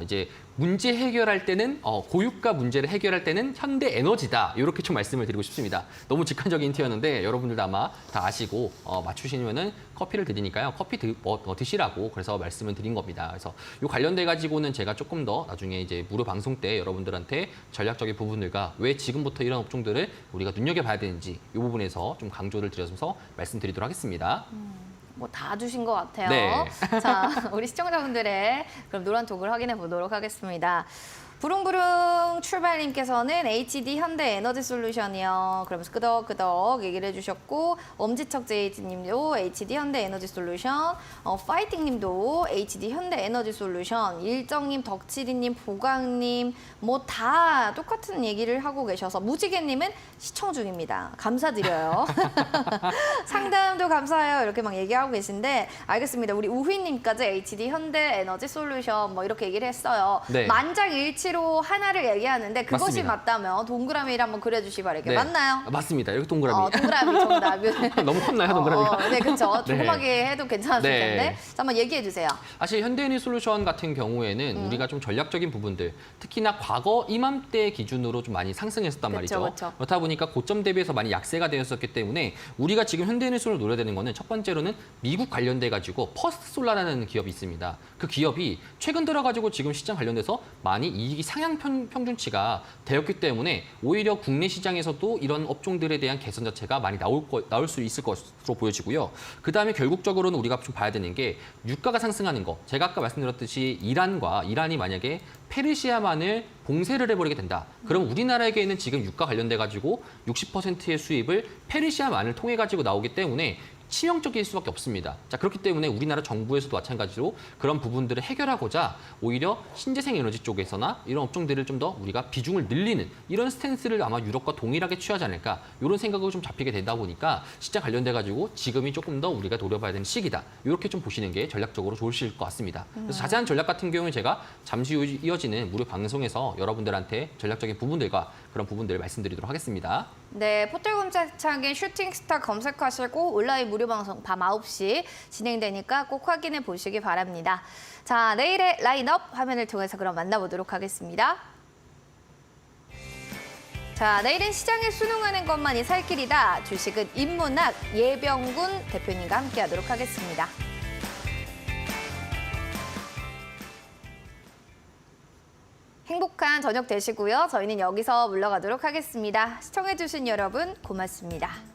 Speaker 2: 이제 문제 해결할 때는 고유가 문제를 해결할 때는 현대 에너지다. 이렇게 좀 말씀을 드리고 싶습니다. 너무 직관적인 힌트였는데 여러분들도 아마 다 아시고 맞추시면은 커피를 드리니까요. 커피 드시라고 그래서 말씀을 드린 겁니다. 그래서 이 관련돼 가지고는 제가 조금 더 나중에 이제 무료 방송 때 여러분들한테 전략적인 부분들과 왜 지금부터 이런 업종들을 우리가 눈여겨봐야 되는지 이 부분에서 좀 강조를 드려서 말씀드리도록 하겠습니다.
Speaker 1: 뭐 다 주신 것 같아요.
Speaker 2: 네.
Speaker 1: 자, 우리 시청자분들의 그럼 노란 톡을 확인해 보도록 하겠습니다. 부릉부릉 출발님께서는 HD 현대 에너지 솔루션이요. 그러면서 끄덕끄덕 얘기를 해주셨고 엄지척 제이지님도 HD 현대 에너지 솔루션, 파이팅님도 HD 현대 에너지 솔루션, 일정님, 덕칠이님, 보강님 뭐 다 똑같은 얘기를 하고 계셔서 무지개님은 시청 중입니다. 감사드려요. 상담도 감사해요. 이렇게 막 얘기하고 계신데 알겠습니다. 우리 우휘님까지 HD 현대 에너지 솔루션 뭐 이렇게 얘기를 했어요.
Speaker 2: 네.
Speaker 1: 만장일치로 하나를 얘기하는데 그것이
Speaker 2: 맞습니다.
Speaker 1: 맞다면 동그라미를 한번 그려주시기 바랄게요.
Speaker 2: 네.
Speaker 1: 맞나요?
Speaker 2: 맞습니다. 여기 동그라미.
Speaker 1: 동그라미 정답.
Speaker 2: 너무 컸나요, 동그라미가?
Speaker 1: 네, 그렇죠.
Speaker 2: 네.
Speaker 1: 조그맣게 해도 괜찮았을
Speaker 2: 네.
Speaker 1: 텐데. 자, 한번 얘기해 주세요.
Speaker 2: 사실 현대에너지솔루션 같은 경우에는 우리가 좀 전략적인 부분들, 특히나 과거 이맘때 기준으로 좀 많이 상승했었단
Speaker 1: 그쵸,
Speaker 2: 말이죠.
Speaker 1: 그쵸.
Speaker 2: 그렇다 보니까 고점 대비해서 많이 약세가 되었었기 때문에 우리가 지금 현대에너지솔루션을 노려야 되는 거는 첫 번째로는 미국 관련돼 가지고 퍼스트솔라라는 기업이 있습니다. 그 기업이 최근 들어 가지고 지금 시장 관련돼서 많이 이익이 상향 평균치가 되었기 때문에 오히려 국내 시장에서도 이런 업종들에 대한 개선 자체가 많이 나올 수 있을 것으로 보여지고요. 그다음에 결국적으로는 우리가 좀 봐야 되는 게 유가가 상승하는 거. 제가 아까 말씀드렸듯이 이란이 만약에 페르시아만을 봉쇄를 해버리게 된다. 그럼 우리나라에게는 지금 유가 관련돼 가지고 60%의 수입을 페르시아만을 통해 가지고 나오기 때문에 치명적일 수밖에 없습니다. 자, 그렇기 때문에 우리나라 정부에서도 마찬가지로 그런 부분들을 해결하고자 오히려 신재생 에너지 쪽에서나 이런 업종들을 좀 더 우리가 비중을 늘리는 이런 스탠스를 아마 유럽과 동일하게 취하지 않을까 이런 생각을 좀 잡히게 되다 보니까 시장 관련돼 가지고 지금이 조금 더 우리가 노려봐야 되는 시기다. 이렇게 좀 보시는 게 전략적으로 좋으실 것 같습니다. 그래서 자세한 전략 같은 경우는 제가 잠시 후 이어지는 무료 방송에서 여러분들한테 전략적인 부분들과 그런 부분들을 말씀드리도록 하겠습니다.
Speaker 1: 네, 포털 검색창에 슈팅스타 검색하시고 온라인 무료 방송 밤 9시 진행되니까 꼭 확인해 보시기 바랍니다. 자, 내일의 라인업 화면을 통해서 그럼 만나보도록 하겠습니다. 자, 내일은 시장에 순응하는 것만이 살 길이다. 주식은 인문학 예병군 대표님과 함께하도록 하겠습니다. 행복한 저녁 되시고요. 저희는 여기서 물러가도록 하겠습니다. 시청해주신 여러분 고맙습니다.